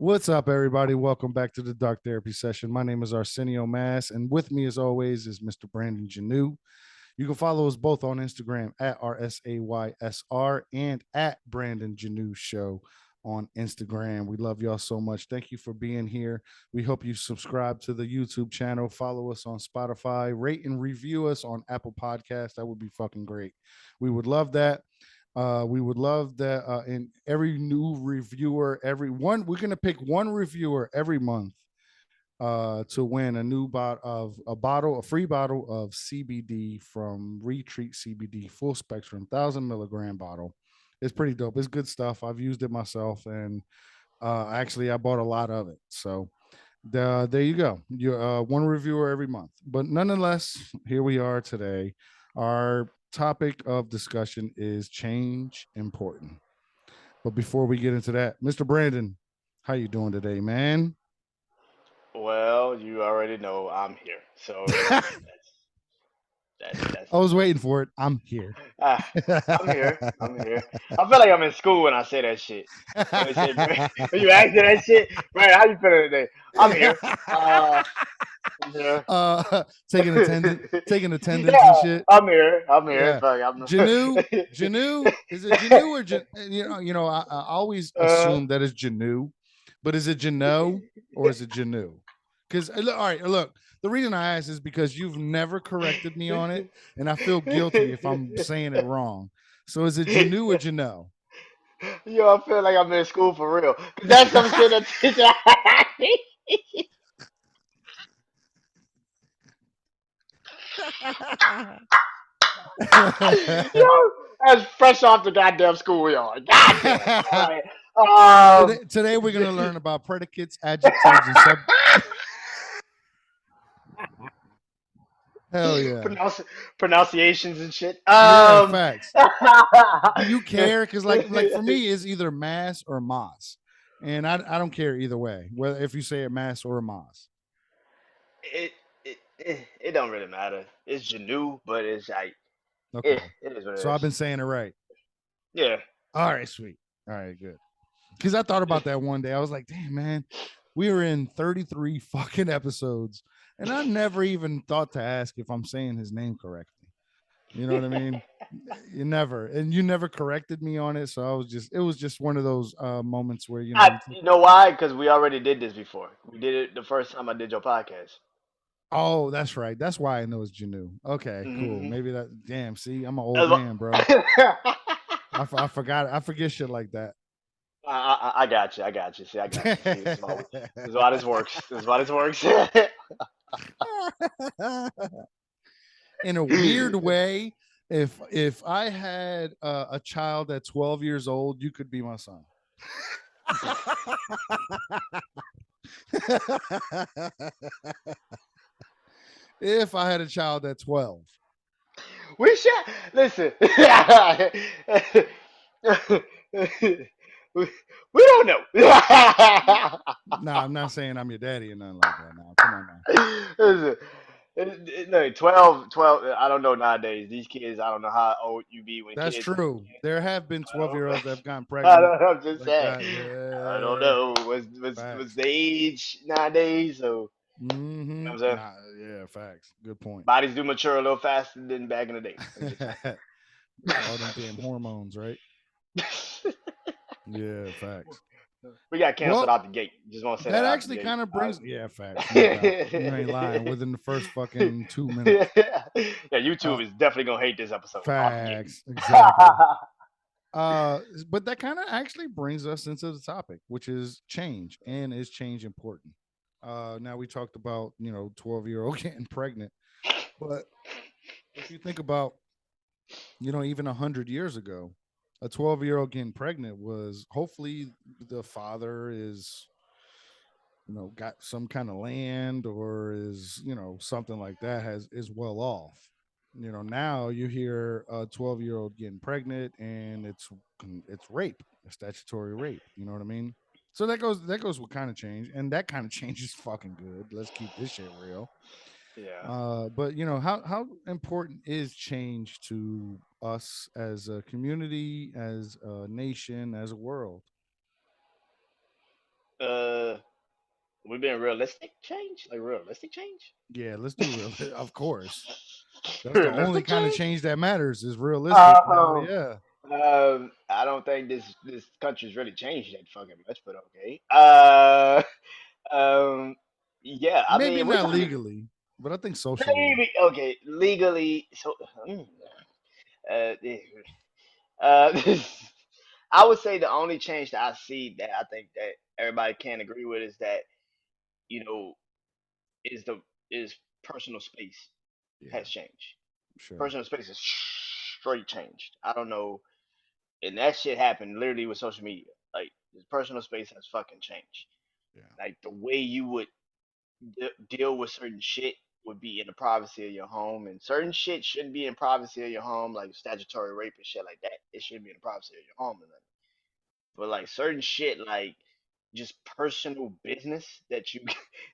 What's up, everybody? Welcome back to the Dark Therapy Session. My name is Arsenio Mass, and with me, as always, is Mr. Brandon Janu. You can follow us both on Instagram at RSAYSR and at Brandon Janu Show on Instagram. We love y'all so much. Thank you for being here. We hope you subscribe to the YouTube channel, follow us on Spotify, rate and review us on Apple Podcasts. That would be fucking great. We would love that. We would love that. And every new reviewer, everyone, we're gonna pick one reviewer every month to win a free bottle of CBD from Retreat CBD, full spectrum, 1,000 milligram bottle. It's pretty dope. It's good stuff. I've used it myself, and actually, I bought a lot of it. So there you go. You're one reviewer every month. But nonetheless, here we are today. Our topic of discussion is change important. But before we get into that, Mr. Brandon, how you doing today, man? Well, you already know I'm here, so that's I was waiting for it. I'm here. ah, I'm here. I'm here. I feel like I'm in school when I say that shit. When they say, when you ask me that shit, right? How you feeling today? I'm here. I'm here. Taking attendance and Yeah, shit. I'm here. I'm here. Yeah, Fuck, Janu, is it Janu or I always uh, assume that it's Janu, but is it Jano or is it Janu? Because all right, look, the reason I ask is because you've never corrected me on it, and I feel guilty if I'm saying it wrong. So is it Janu or Jano? Yo, I feel like I'm in school for real. 'Cause that's some shit that teacher. Yo, that's fresh off the goddamn schoolyard. Goddamn. All right. Today we're gonna learn about predicates, adjectives, and sub. Hell yeah, pronounce, pronunciations and shit. yeah, facts. Do you care? Because like for me, it's either mass or mas, and I don't care either way. Whether if you say a mass or a mas. it don't really matter. It's Janu, but it's like Okay, it is what so it I've is. been saying it right. Yeah. All right, sweet. All right, good. Because I thought about that one day. I was like, damn man, we were in 33 fucking episodes, and I never even thought to ask if I'm saying his name correctly. You know what I mean? You never, and you never corrected me on it. So it was just one of those moments where you take. You know why? Because we already did this before. We did it the first time I did your podcast. Oh, that's right. That's why I know it's Janu. Okay, cool. Hmm. Maybe that. Damn. See, I'm an old That's man, bro. I forgot. I forget shit like that. I got you. I got you. See, I got you. See, this is why this works. This is why this works. In a weird way, if I had a child at 12 years old, you could be my son. If I had a child at 12. We should listen. We don't know. Nah, I'm not saying I'm your daddy or nothing like that. Now, come on now. Listen, no, 12. I don't know nowadays. These kids, I don't know how old you be when That's kids. true. There have been I 12-year-olds that have gotten pregnant don't. I'm just like saying. that. I don't Yeah. know. Was Facts. the age nowadays? So you know Mm-hmm. what I'm saying. Nah, yeah, facts. Good point. Bodies do mature a little faster than back in the day. I'm just All them damn hormones, right? saying. Yeah, facts. We got canceled Well, out the gate. Just want to say that that out the actually gate. kind of brings, yeah, facts, no doubt. You ain't lying. Within the first fucking 2 minutes. Yeah, Uh, YouTube is definitely gonna hate this episode out the gate. facts, exactly. But that kind of actually brings us into the topic, which is change, and is change important? Now we talked about 12-year-old getting pregnant, but if you think about even 100 years ago, a 12-year-old getting pregnant was hopefully the father is got some kind of land or is something like that has is well off. Now you hear a 12-year-old getting pregnant and it's rape, a statutory rape. You know what I mean? So that goes with kind of change, and that kind of change is fucking good. Let's keep this shit real. Yeah. But how important is change to us as a community, as a nation, as a world? Uh, we been realistic change, like realistic change. Yeah, let's do real. Of course, that's the only Realistic kind of change. change that matters is realistic. Hell Um, yeah. I don't think this country's really changed that fucking much, but okay. Um, yeah. I Maybe mean, we're not talking legally, but I think socially. maybe okay legally. So, uh, uh, I would say the only change that I see that I think that everybody can agree with is that you know is the is personal space Yeah, has changed. sure. Personal space is straight changed. I don't know, and that shit happened literally with social media. Like, the personal space has fucking changed. Yeah, Like, the way you would deal with certain shit would be in the privacy of your home, and certain shit shouldn't be in privacy of your home, like statutory rape and shit like that. It shouldn't be in the privacy of your home, and like, but like certain shit, like just personal business that you,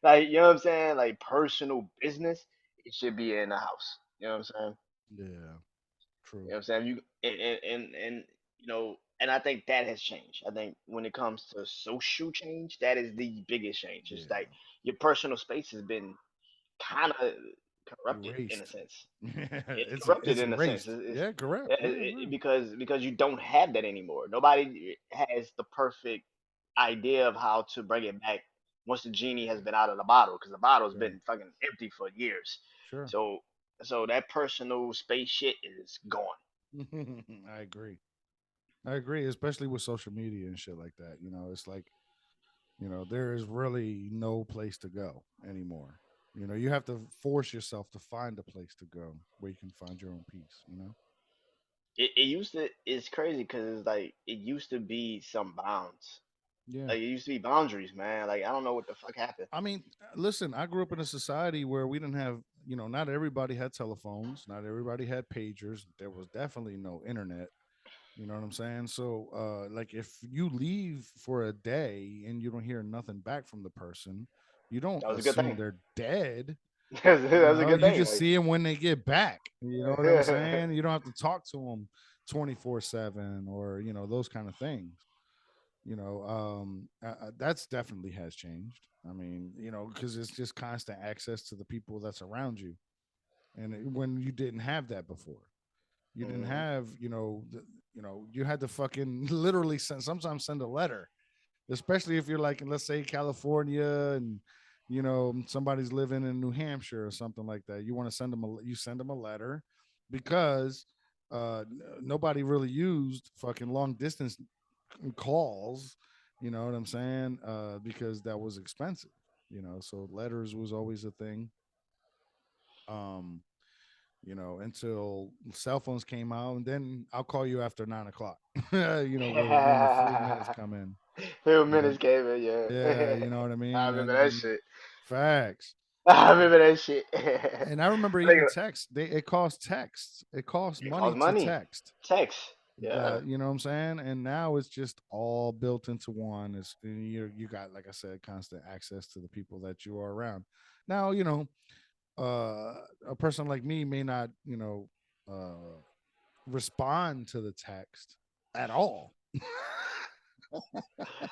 like, you know what I'm saying, like personal business, it should be in the house. You know what I'm saying? yeah, You true. know what I'm saying? You and you know, and I think that has changed. I think when it comes to social change, that is the biggest change. It's like Yeah, your personal space has been kind of corrupted in a erased. sense. It's corrupted It's in a sense. erased. Yeah, correct. Yeah, right. Because you don't have that anymore. Nobody has the perfect idea of how to bring it back once the genie has been out of the bottle, because the bottle's Sure, been fucking empty for years. sure. So that personal space shit is gone. I agree. I agree, especially with social media and shit like that. It's like, there is really no place to go anymore. You have to force yourself to find a place to go where you can find your own peace. It used to, it's crazy because it's like it used to be some bounds. Yeah. Like, it used to be boundaries, man. Like, I don't know what the fuck happened. I mean, listen, I grew up in a society where we didn't have, not everybody had telephones, not everybody had pagers. There was definitely no internet. You know what I'm saying? So, like, if you leave for a day and you don't hear nothing back from the person, you don't That was a good assume thing. they're dead. That was a good You thing. just Like, see them when they get back. You know what I'm saying? You don't have to talk to them 24/7 or, those kind of things. That's definitely has changed. I mean, because it's just constant access to the people that's around you. And when you didn't have that before, you didn't mhm. have, you had to fucking literally sometimes send a letter, especially if you're like in, let's say, California, and somebody's living in New Hampshire or something like that. You want to you send them a letter because nobody really used fucking long distance calls. You know what I'm saying? Because that was expensive. So letters was always a thing. Um, until cell phones came out, and then I'll call you after 9 o'clock. Was when the few minutes come in. Few You know, minutes came in, yeah, yeah. you know what I I mean, remember and that then shit. facts. I remember that shit. And I remember I think even text. It costs text. It costs it money costs to money. text. Text. Yeah. You know what I'm saying? And now it's just all built into one. You got, like I said, constant access to the people that you are around. Now, a person like me may not, respond to the text at all.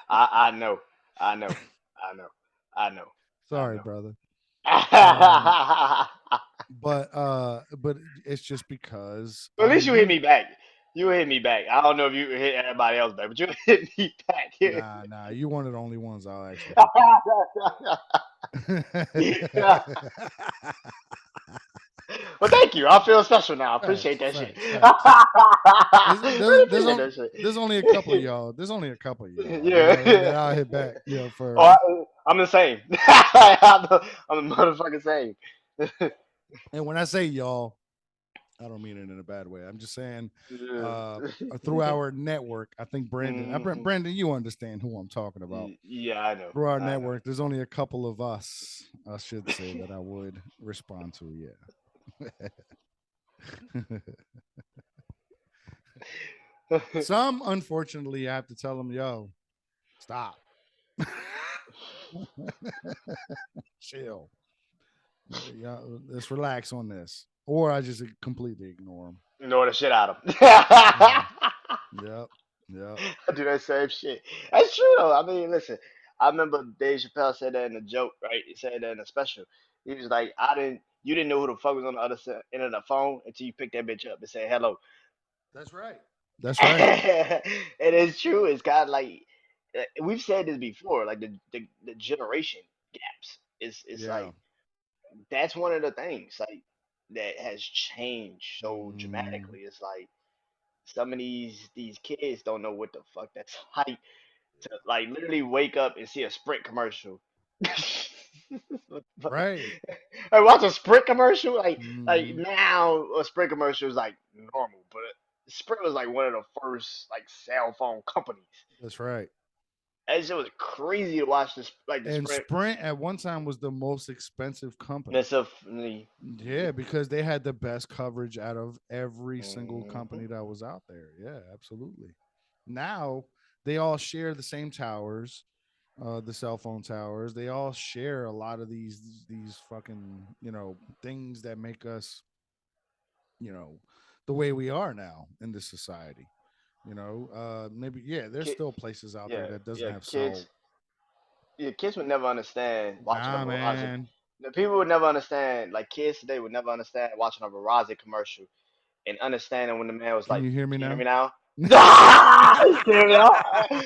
I know. I know. I know. I know. I Sorry, know. brother. Well, But it's just because at I'm least you hit me used. back. You hit me back. I don't know if you hit everybody else back, but you hit me back. Nah, you one of the only ones I'll actually hit Yeah. back. Well, thank you. I feel special now. I appreciate Facts, that shit. facts, facts. Really appreciate that There's only a couple of shit. y'all. There's only a couple of y'all. Yeah. That I'll hit back. Oh, First. I'm the same. I'm the motherfucking same. And when I say y'all, I don't mean it in a bad way. I'm just saying, Yeah. uh, through our network, I think Mhm. Brandon, you understand who I'm talking about. Yeah, I know. Through our I know. network, there's only a couple of us, I should say, that I would respond to. Yeah. Some, unfortunately, I have to tell them, yo, stop. Chill. Yeah, let's relax on this. Or I just completely ignore them. Ignore the shit out of them. Yeah. I Yep. Yep. do that same shit. That's true though. I mean, listen. I remember Dave Chappelle said that in a joke, right? He said that in a special. He was like, you didn't know who the fuck was on the other end of the phone until you picked that bitch up and said hello. That's right. That's right. And it's true. It's kind of like we've said this before, like the generation gaps. It's Yeah. like that's one of the things like that has changed so Mhm. dramatically. It's like some of these kids don't know what the fuck that's like to like literally wake up and see a Sprint commercial. What the fuck? Right. I watch a Sprint commercial. Like Mhm. now a Sprint commercial is like normal, but Sprint was like one of the first like cell phone companies. That's right. And it was crazy to watch this like the And Sprint. Sprint at one time was the most expensive company. That's a Yeah, because they had the best coverage out of every single mm-hmm. company that was out there. Yeah, absolutely. Now they all share the same towers, the cell phone towers. They all share a lot of these fucking, things that make us, you know, the way we are now in this society. Maybe yeah, there's Kid, still places out there yeah, that doesn't yeah, have cell. kids would never understand watching a Nah, Verizon. man. The people would never understand. Like kids today would never understand watching a Verizon commercial and understanding when the man was Can like, you hear me "Can you hear now? me now?" Ah! Can you hear me now?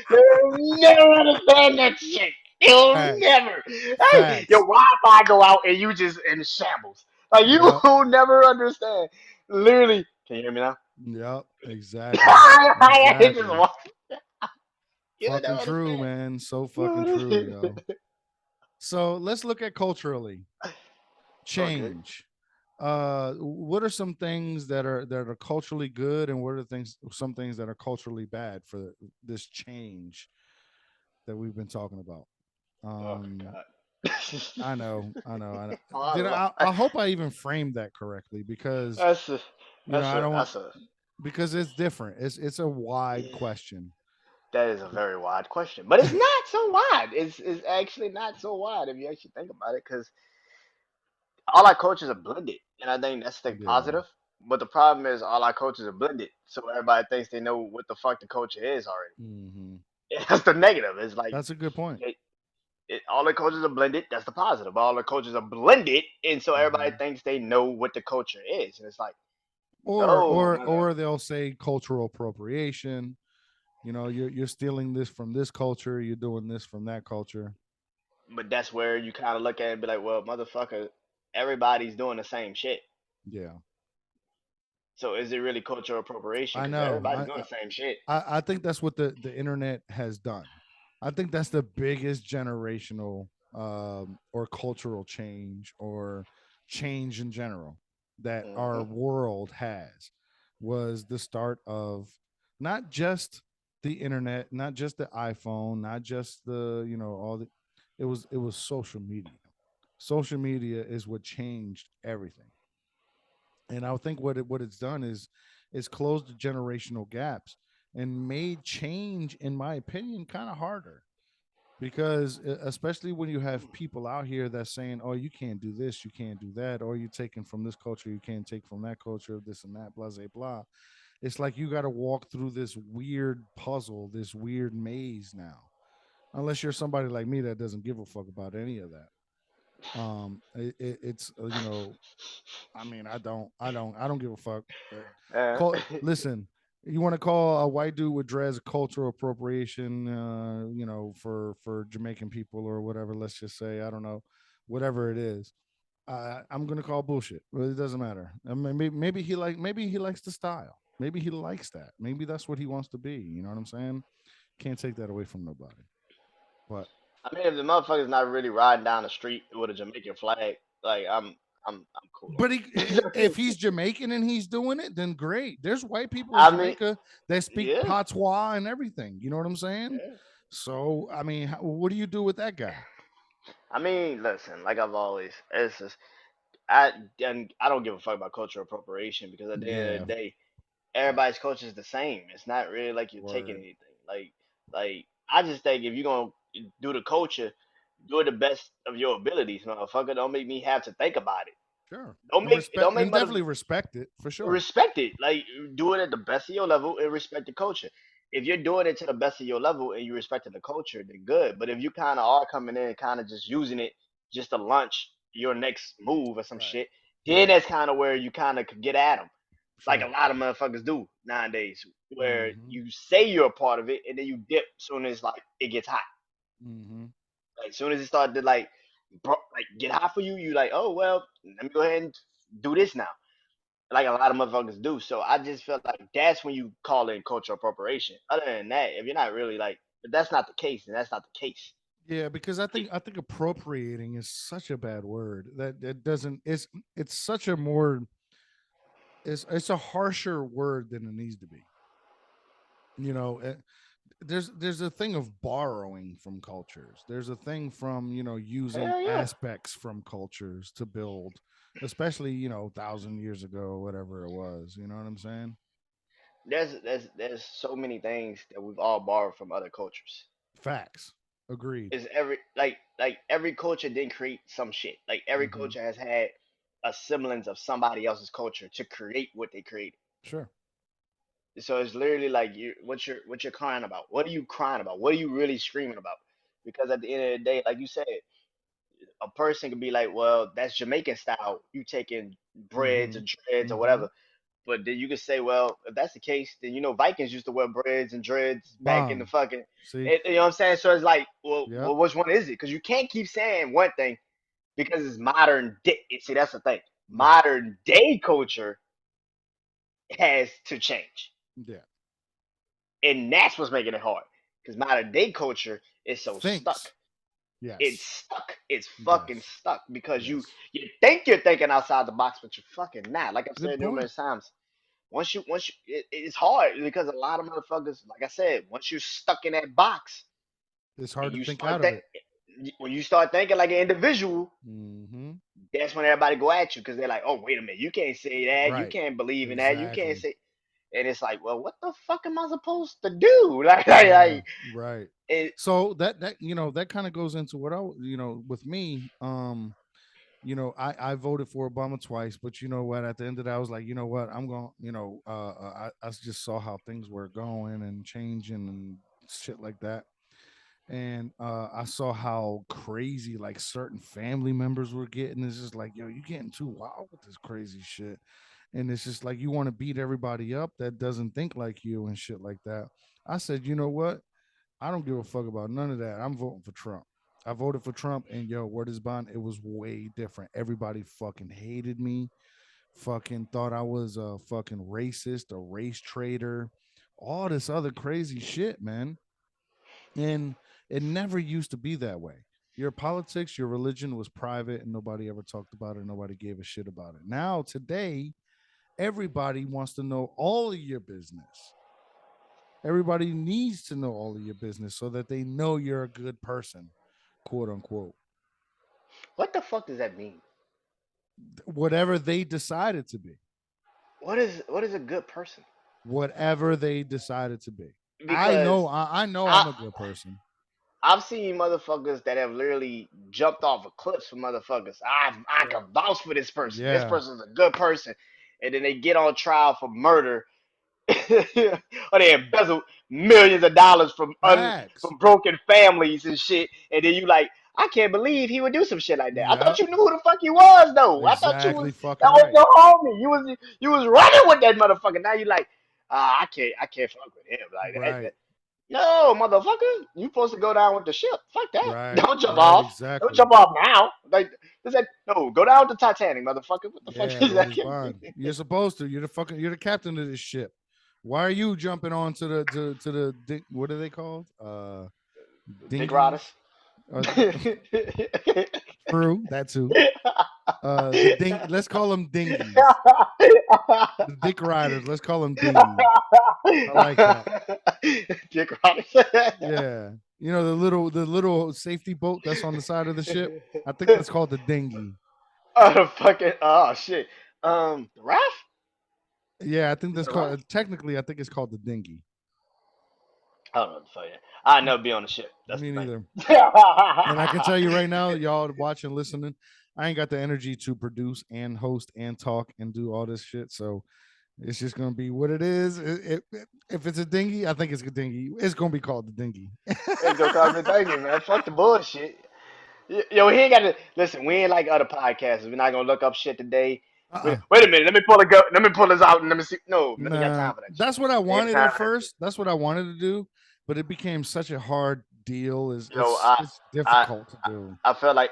They'll never understand that shit. You'll Facts. never. Hey, your Facts. Wi-Fi go out and you just in shambles. Like you Yep. will never understand. Literally, can you hear me now? Yep. Exactly. It's just Exactly. you'll Fucking never true, understand. man. So fucking true, You yo. So let's look at culturally okay. change. What are some things that are culturally good, and what are some things that are culturally bad for this change that we've been talking about? Oh Um, God. I know. Oh, Did Lord. I hope I even framed that correctly because That's a, I don't want that's a because it's different. It's a wide yeah, question. that is a very wide question, but it's not so wide. It's actually not so wide if you actually think about it, because all our cultures are blended, and I think that's the Yeah. positive. But the problem is all our cultures are blended, so everybody thinks they know what the fuck the culture is already. Hmm. That's the negative. It's like That's a good point. it, all the cultures are blended. That's the positive. All the cultures are blended, and so everybody Hmm. thinks they know what the culture is, and it's like Or no, or no, no. or they'll say cultural appropriation. You're stealing this from this culture. You're doing this from that culture. But that's where you kind of look at it and be like, well, motherfucker, everybody's doing the same shit. Yeah, So is it really cultural appropriation? I Because know. everybody's doing the same shit. I think that's what the internet has done. I think that's the biggest generational or cultural change or change in general that our Hmm. world has was the start of not just the internet, not just the iPhone, not just the all the it was social media. Social media is what changed everything, and I think what it's done is closed the generational gaps and made change, in my opinion, kind of harder because especially when you have people out here that's saying, oh, you can't do this, you can't do that, or you're taking from this culture, you can't take from that culture, this and that, blah blah blah. It's like you got to walk through this weird puzzle, this weird maze now, unless you're somebody like me that doesn't give a fuck about any of that. It's I mean, I don't give a fuck. Uh, Listen, you want to call a white dude with dreads cultural appropriation, for Jamaican people or whatever. Let's just say, I don't know, whatever it is. I'm gonna call bullshit. But it doesn't matter. I mean, maybe he likes the style. Maybe he likes that. Maybe that's what he wants to be. You know what I'm saying? Can't take that away from nobody. But I mean, if the motherfucker's not really riding down the street with a Jamaican flag, like I'm cool But on if it. he's Jamaican and he's doing it, then great. There's white people in I mean, Jamaica that speak yeah, patois and everything. You know what I'm saying? yeah. So, I mean, what do you do with that guy? I mean, listen, like I've always, it's just I and I don't give a fuck about cultural appropriation because at the end of Yeah, the day, fact. everybody's culture is the same. It's not really like you're taking Word. anything. Like I just think if you're gonna do the culture, do it the best of your abilities, motherfucker. Don't make me have to think about it. Sure. Don't And make respect don't make and mother definitely respect it for sure. respect it. Like do it at the best of your level and respect the culture. if you're doing it to the best of your level and you respecting the culture, then good. But if you kind of are coming in, kind of just using it just to launch your next move or some Right. shit, then that's kind of where you kind of could get at them, like a Sure. lot of motherfuckers do nowadays, where Mm-hmm. you say you're a part of it and then you dip soon as like it gets hot. Mm-hmm. Like soon as it started to like get hot for you, you like, oh well, let me go ahead and do this now. Like a lot of motherfuckers do. So I just felt like that's when you call in cultural appropriation. Other than that, if you're not really like, if that's not the case, then that's not the case. Yeah, because I think appropriating is such a bad word that it doesn't. It's such a more it's a harsher word than it needs to be. You know, there's a thing of borrowing from cultures. There's a thing from using Hell yeah. aspects from cultures to build, especially 1,000 years ago, whatever it was. You know what I'm saying? There's so many things that we've all borrowed from other cultures. Facts. Agreed. Is every every culture didn't create some shit. Like every Hmm. culture has had a semblance of somebody else's culture to create what they created. Sure. So it's literally like what you're crying about. What are you crying about? What are you really screaming about? Because at the end of the day, like you said, a person could be like, well, that's Jamaican style. You taking breads Hmm. or dreads or Hmm. whatever. But then you could say, well, if that's the case, then Vikings used to wear breads and dreads back in the Bomb. fucking. See. You know what I'm saying? So it's like, Yep. which one is it? Because you can't keep saying one thing because it's modern day. See, that's the thing. Right. Modern day culture has to change, Yeah. and that's what's making it hard. Because modern day culture is so stuck. Thinks. It's Yes. stuck. It's fucking Yes. stuck because you Yes. you think you're thinking outside the box, but you're fucking not. Like I've Good said point. numerous times, it's hard because a lot of motherfuckers, like I said, once you're stuck in that box It's and hard to you think start out of that it. when you start thinking like an individual, Hmm. that's when everybody go at you because they're like, oh wait a minute, you can't say that, you Right. can't believe in that, you can't Exactly. say, and it's like, well, what the fuck am I supposed to do? Yeah. Right. It, So that kind of goes into what with me. I voted for Obama twice, but you know what? At the end of that, I was like, you know what? I'm going. I just saw how things were going and changing and shit like that. And I saw how crazy like certain family members were getting. It's just like, yo, you getting too wild with this crazy shit. And it's just like you want to beat everybody up that doesn't think like you and shit like that. I said, you know what? I don't give a fuck about none of that. I'm voting for Trump. I voted for Trump, and yo, word is bond. It was way different. Everybody fucking hated me. Fucking thought I was a fucking racist, a race traitor, all this other crazy shit, man. And it never used to be that way. Your politics, your religion was private, and nobody ever talked about it. Nobody gave a shit about it. Now, today, everybody wants to know all of your business. Everybody needs to know all of your business so that they know you're a good person, quote unquote. what the fuck does that mean? Whatever they decided to be, What is a good person? whatever they decided to be. I Because know, I know I I'm a good person. I've seen motherfuckers that have literally jumped off of cliffs for motherfuckers. I Yeah. can vouch for this person. This Yeah. person's a good person, and then they get on trial for murder, or they embezzle millions of dollars Facts. from broken families and shit. And then you like, I can't believe he would do some shit like that. I thought Yep. you knew who the fuck he was though. I thought Exactly that fucking was right. your homie. You was running with that motherfucker. Now you like, I can't fuck with him like that. Right. No, motherfucker, you supposed to go down with the ship. Fuck that. Right. Don't jump Right. off. Don't Exactly. jump off now. Like they said, no, go down with the Titanic, motherfucker. What the fuck Yeah. is Word that? is bond. You're supposed to. You're the captain of this ship. Why are you jumping on to the what are they called? Dick riders. Dinghies? True, that too. The ding. Let's call them dinghies. The dick riders. Let's call them dinghies. I like that. Dick riders. Yeah. The little safety boat that's on the side of the ship. I think that's called the dinghy. Oh shit. The raft? Yeah, I think Is that's it a called. raft? Technically, I think it's called the dinghy. I don't know what the fuck. Yeah. I never be on the ship. That's Me the thing. neither. And I can tell you right now, y'all watching, listening, I ain't got the energy to produce and host and talk and do all this shit. So It's just gonna be what it is. If it's a dinghy, I think it's a dinghy. It's gonna be called the dinghy. It's gonna call me thank you, man. Fuck the bullshit. Yo, he ain't got to listen. We ain't like other podcasts. We're not gonna look up shit today. Uh-uh. Wait a minute. Let me pull it. Let me pull this out and let me see. No, we ain't got Nah, time for that shit. that's what I We ain't got wanted time at for that shit. first. That's what I wanted to do, but it became such a hard deal. Is Yo, it's I, difficult to do. I felt like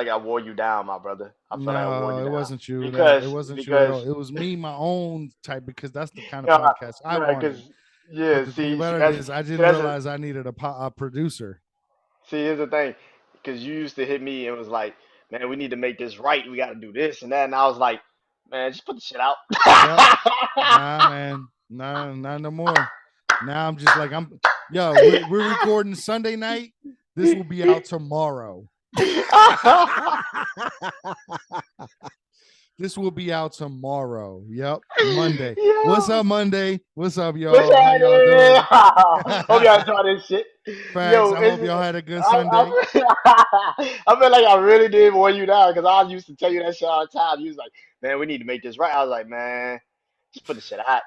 I wore you down, my brother. I felt like I wore No, you it down wasn't you. That it because wasn't you at all. because It was me, my own type, because that's the kind of yeah, podcast I right, wanted. because But yeah. the thing See about it that's is, I see didn't that's a realize I needed a producer. see. Here's the thing, because you used to hit me and was like, man, we need to make this right. We got to do this and that. And I was like, man, just put the shit out. Yep. Nah, man. Nah, not no more. Now I'm just like yo, we're recording Sunday night. This will be out tomorrow. This will be out tomorrow. Yep. Monday. What's Yo, up, Monday? What's up, what's y'all? How y'all happening? doing? Hope y'all enjoy this shit. Facts. Yo, I hope y'all had a good Sunday. I feel like I really did wear you down because I used to tell you that shit all the time. You was like, man, we need to make this right. I was like, man, just put the shit out.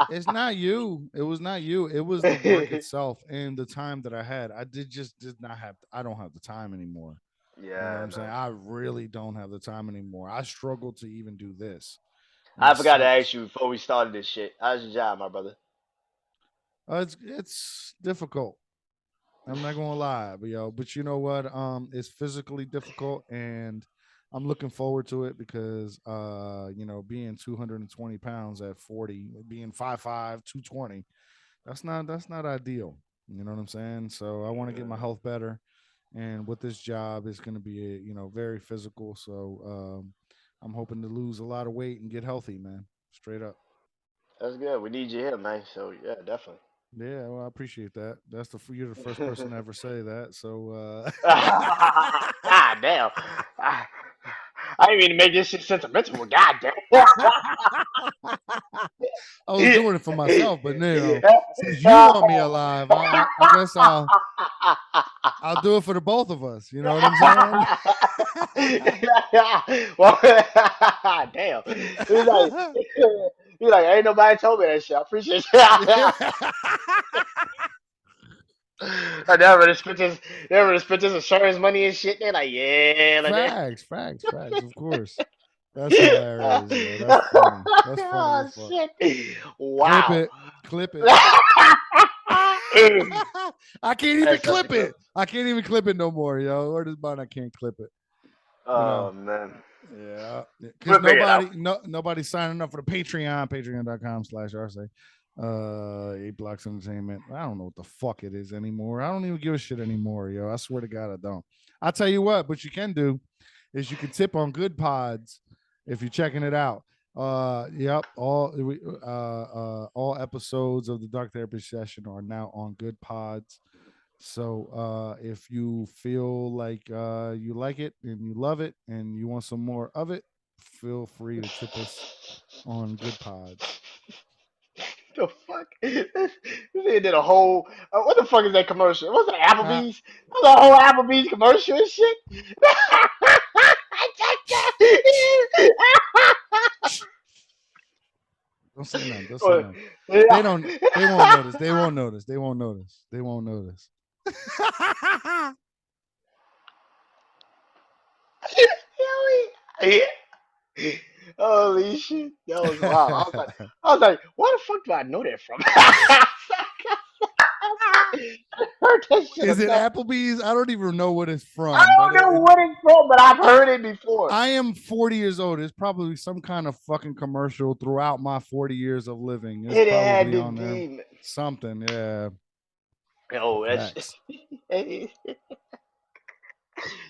It's not you. It was not you. It was the work itself and the time that I had. I did not have. I don't have the time anymore. You know what Yeah, I'm saying? man. I really don't have the time anymore. I struggle to even do this, and I it forgot to ask sucks. you before we started this shit. How's your job, my brother? It's difficult. I'm not gonna lie, but you know what? It's physically difficult, and I'm looking forward to it because being 220 pounds at 40, being 5'5", 220, that's not ideal. You know what I'm saying? So I want to get my Mm, health better, and with this job, it's going to be very physical. So I'm hoping to lose a lot of weight and get healthy, man. Straight up. that's good. We need you here, man. So yeah, definitely. Yeah, well, I appreciate that. You're the first person to ever say that. So God damn. I, I didn't mean to make this shit sentimental, but god damn. I was doing it for myself, but since you want me alive, I guess I'll do it for the both of us. You know what I'm saying? Well, damn. He's like, he's like, ain't nobody told me that shit. I appreciate it. I never spent his insurance money and shit. They're like, yeah, like that. facts. Of course. That's hilarious, yo. That's funny. That's funny as Oh fuck. shit! Clip Wow. it. Clip it. I can't even That's something clip good. it. I can't even clip it no more, yo. Word is bond, I can't clip it. You know. Oh man, Yeah. Because we'll figure it out. nobody's signing up for the Patreon, patreon.com/RSA. A Blocks Entertainment. I don't know what the fuck it is anymore. I don't even give a shit anymore, yo. I swear to God, I don't. I'll tell you what you can do is you can tip on Good Pods if you're checking it out. Yep, all episodes of the Dark Therapy Session are now on Good Pods. So if you feel like you like it and you love it and you want some more of it, feel free to tip us on Good Pods. The fuck? This nigga did a whole. What the fuck is that commercial? Was it Uh, Applebee's? That was a whole Applebee's commercial and shit. don't say nothing. Don't say Well, nothing. They yeah. don't. They won't notice. They won't notice. They won't notice. They won't notice. Yeah. Holy shit, that was wild. I was like, where the fuck do I know that from? I heard that shit Is it enough. Applebee's? I don't even know what it's I from, but don't know what it's from, but I've heard it before. I am 40 years old. It's probably some kind of fucking commercial throughout my 40 years of living. It's It had probably to on there. be. Something, yeah. Yo, that's Facts.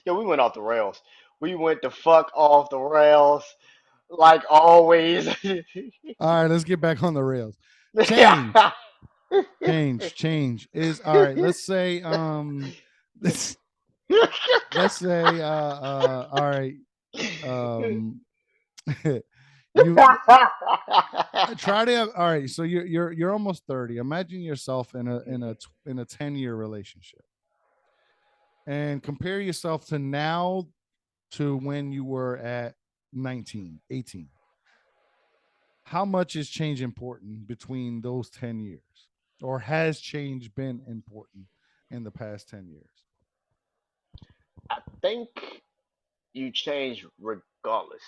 yo. We went off the rails. We went the fuck off the rails, like always. All right, let's get back on the rails. Change, Yeah. change is all right. Let's say let's let's say all right um you try to all right. So you're almost 30. Imagine yourself in a 10-year relationship and compare yourself to now to when you were at 19, 18. how much is change important between those 10 years? Or has change been important in the past 10 years? I think you change regardless.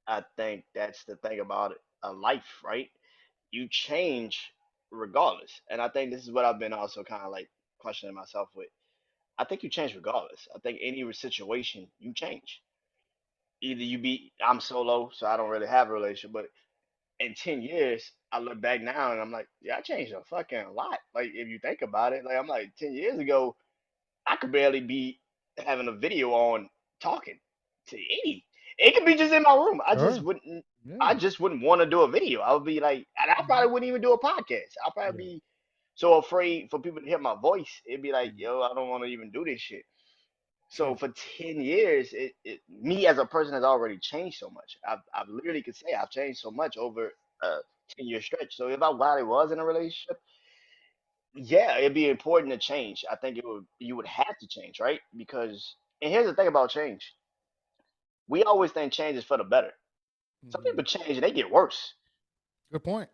I think that's the thing about it. A life, right? You change regardless. And I think this is what I've been also kind of like questioning myself with. I think you change regardless. I think any situation you change. Either you be I'm solo, so I don't really have a relationship, but in 10 years, I look back now and I'm like, yeah, I changed a fucking lot. Like if you think about it, like I'm like 10 years ago, I could barely be having a video on talking to any. It could be just in my room. Sure. I Yeah. just wouldn't want to do a video. I would be like, and I Mhm. probably wouldn't even do a podcast. I'll probably Yeah. be so afraid for people to hear my voice. It'd be like, Mhm. yo, I don't want to even do this shit. So Sure. for 10 years, me as a person has already changed so much. I've literally could say I've changed so much over a 10-year stretch. So if I while I was in a relationship, yeah, it'd be important to change. I think you would have to change, right? Because and here's the thing about change. We always think change is for the better. Some Mhm. people change and they get worse. Good point.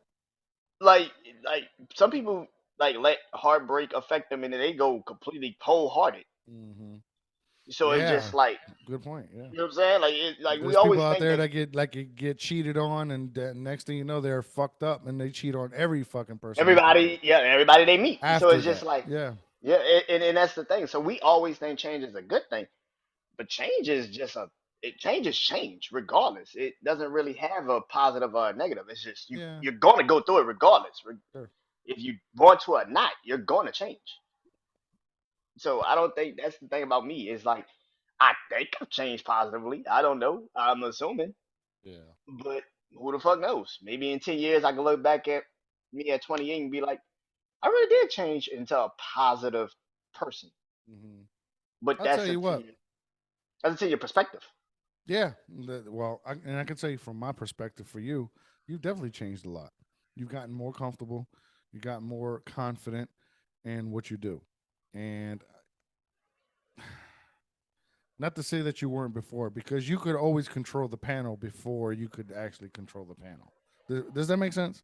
Like like some people like let heartbreak affect them and then they go completely wholehearted. Hmm. So it's Yeah. just like Good point. Yeah. you know what I'm saying? Like we There's people always out think there that that get cheated on, and next thing you know, they're fucked up, and they cheat on every fucking person that they meet everybody they meet. So after it's just that. like Yeah. yeah, and that's the thing. So we always think change is a good thing, but change is just a it changes change regardless. It doesn't really have a positive or a negative. It's just Yeah. you're gonna go through it regardless. Sure. If you want to or not, you're gonna change. So I don't think that's the thing about me. Is like I think I've changed positively. I don't know. I'm assuming, Yeah. but who the fuck knows? Maybe in 10 years I can look back at me at 28 and be like, I really did change into a positive person. Hmm. But I'll tell you what. that's to your perspective. Yeah. Well, and I can say from my perspective, for you, you've definitely changed a lot. You've gotten more comfortable. You've gotten more confident in what you do, and not to say that you weren't before, because you could always control the panel before you could actually control the panel. Does that make sense?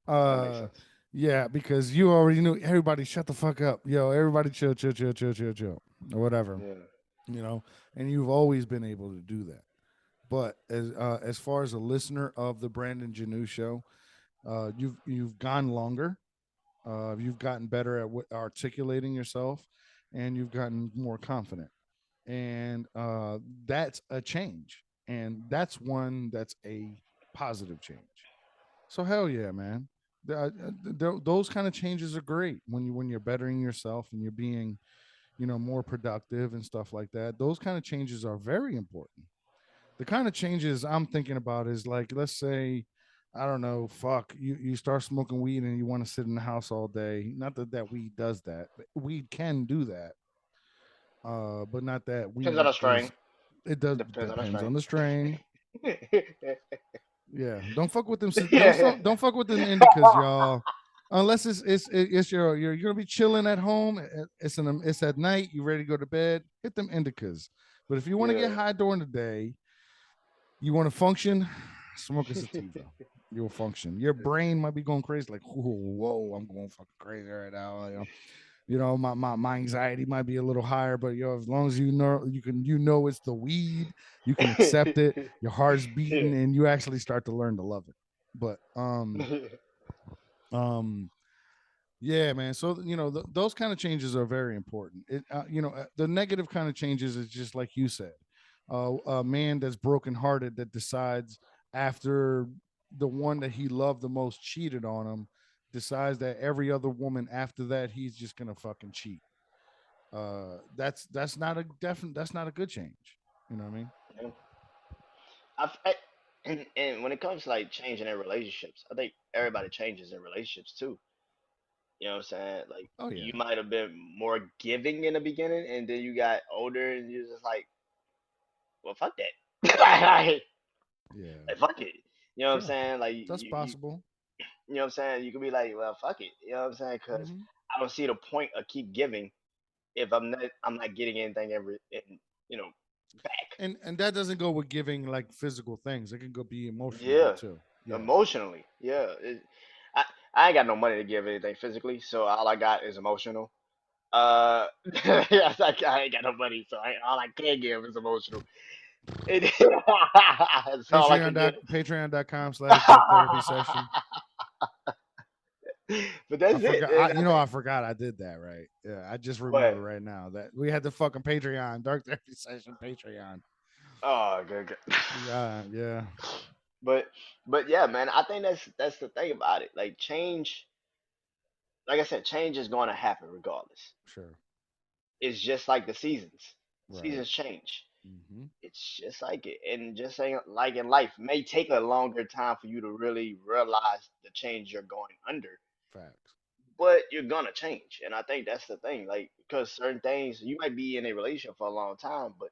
That makes Uh, sense. yeah, because you already knew everybody shut the fuck up. Yo, everybody chill, chill, chill, chill, chill, chill, or whatever, Yeah. you know, and you've always been able to do that. But as far as a listener of the Brandon Janu show, you've gone longer. You've gotten better at articulating yourself, and you've gotten more confident, and that's a change, and that's one that's a positive change. So hell yeah, man. Those kind of changes are great when you're bettering yourself and you're being more productive and stuff like that. Those kind of changes are very important. The kind of changes I'm thinking about is like, let's say, I don't know, fuck, you start smoking weed and you want to sit in the house all day. Not that weed does that, but weed can do that. But not that Depends on weed the strain. is. It does Depends on the depends strain. on the strain. Yeah, don't fuck with them. Yeah. Don't fuck with them indicas, y'all. Unless it's you're gonna be chilling at home. It's at night. You ready to go to bed? Hit them indicas. But if you want to get Yeah. high during the day, you want to function, smoke a sativa. You'll function. Your brain might be going crazy, like whoa, I'm going fucking crazy right now. My anxiety might be a little higher, but as long as you know it's the weed, you can accept it. Your heart's Yeah. beating, and you actually start to learn to love it. But um, yeah, man. So those kind of changes are very important. The negative kind of changes is just like you said, a man that's brokenhearted that decides after the one that he loved the most cheated on him, decides that every other woman after that he's just gonna fucking cheat. That's not a definite. That's not a good change. You know what I mean? Yeah. I, and when it comes to like changing in relationships, I think everybody changes in relationships too. You know what I'm saying? Like Oh you yeah, might have been more giving in the beginning, and then you got older, and you're just like, well, fuck that. yeah, Like fuck it. You know what I'm sure. saying? Like That's possible. you know what I'm saying? You could be like, well, fuck it. You know what I'm saying? Because Hmm. I don't see the point of keep giving if I'm not getting anything you know back. And that doesn't go with giving like physical things. It can go be emotionally Yeah. too. Yeah. Emotionally, yeah. I I ain't got no money to give anything physically, so all I got is emotional. Yes, I ain't got no money, so all I can give is emotional. That's all I can give. Patreon.com/duck therapy session. But I that's it. forgot. And I think I forgot I did that right. Yeah, I just remember what? right now that we had the fucking Patreon, Dark Therapy Session Patreon. Oh, good, good. Yeah, But but yeah, man, I think that's the thing about it. Like change, like I said, change is going to happen regardless. sure. It's just like the seasons. Right. Seasons change. Mm-hmm. It's just like it, and just saying like in life may take a longer time for you to really realize the change you're going under, Facts. but you're gonna change. And I think that's the thing, like because certain things you might be in a relationship for a long time, but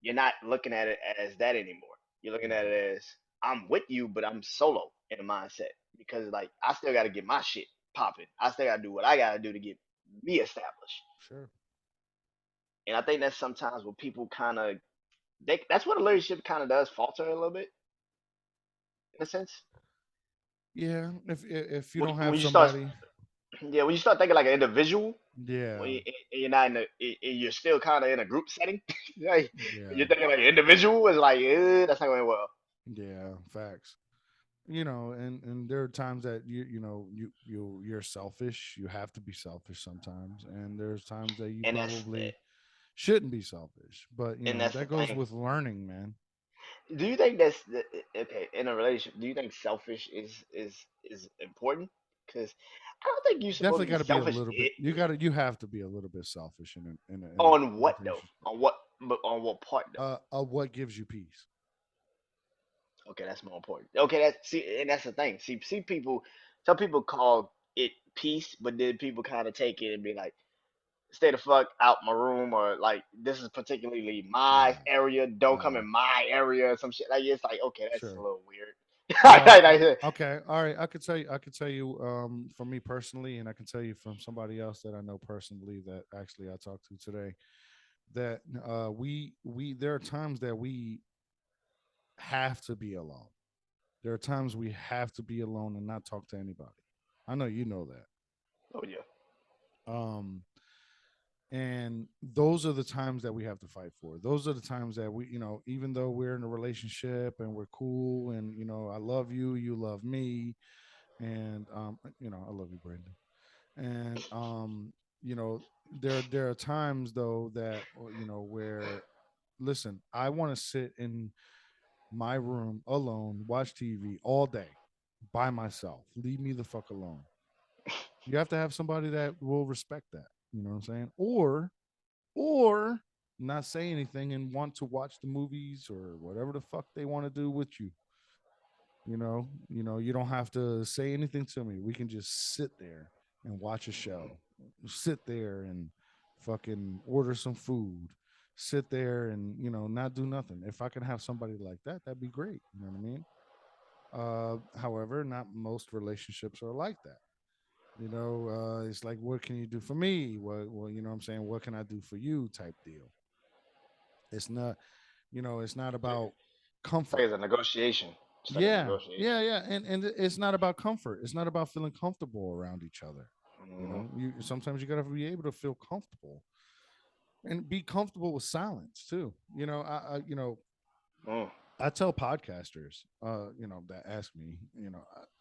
you're not looking at it as that anymore. You're looking at Mm-hmm. it as I'm with you, but I'm solo in the mindset because like I still got to get my shit popping. I still got to do what I got to do to get me established. Sure. And I think that's sometimes what people kind of that's what a relationship kind of does falter a little bit in a sense. Yeah. If you When, don't when have you start, somebody, yeah, when you start thinking like an individual, when yeah, you're not in you're still kind of in a group setting. Like, when yeah, you're thinking like an individual, it's like that's not going well. yeah. Facts. And there are times that you're selfish. You have to be selfish sometimes, and there's times that you And that's probably shouldn't be selfish. But and that's the that goes thing. with learning, man. Do you think okay in a relationship? Do you think selfish is important? Because I don't think you're supposed Definitely to be got to be a selfish little bit. You have to be a little bit selfish on in a what though? relationship. On what? But on what part though? Of what gives you peace. Okay, that's more important. Okay, that's see, and that's the thing. See, people. Some people call it peace, but then people kind of take it and be like, "Stay the fuck out my room," or like, "This is particularly my Nah, area. Don't come nah, in my area." Or some shit like it's like, okay, that's a sure. little weird. Well, Like, okay, all right. I could tell you, for me personally, and I can tell you from somebody else that I know personally that actually I talked to today. That we there are times that we have to be alone. There are times we have to be alone and not talk to anybody. I know you know that. oh yeah. Um, and those are the times that we have to fight for. Those are the times that we, even though we're in a relationship and we're cool, and I love you, you love me, and I love you, Brandon. And there are times though that where, listen, I want to sit in my room alone, watch TV all day by myself. Leave me the fuck alone. You have to have somebody that will respect that. You know what I'm saying? Or not say anything and want to watch the movies or whatever the fuck they want to do with you. You don't have to say anything to me. We can just sit there and watch a show. Sit there and fucking order some food. Sit there and not do nothing. If I can have somebody like that, that'd be great. You know what I mean? However, not most relationships are like that. It's like, what can you do for me? Well, you know what I'm saying? What can I do for you type deal. It's not, it's not about It's like comfort. it's a negotiation. It's like a Yeah, negotiation. yeah. And it's not about comfort. It's not about feeling comfortable around each other. Hmm. You sometimes you gotta be able to feel comfortable and be comfortable with silence too. Mm. I tell podcasters, that ask me,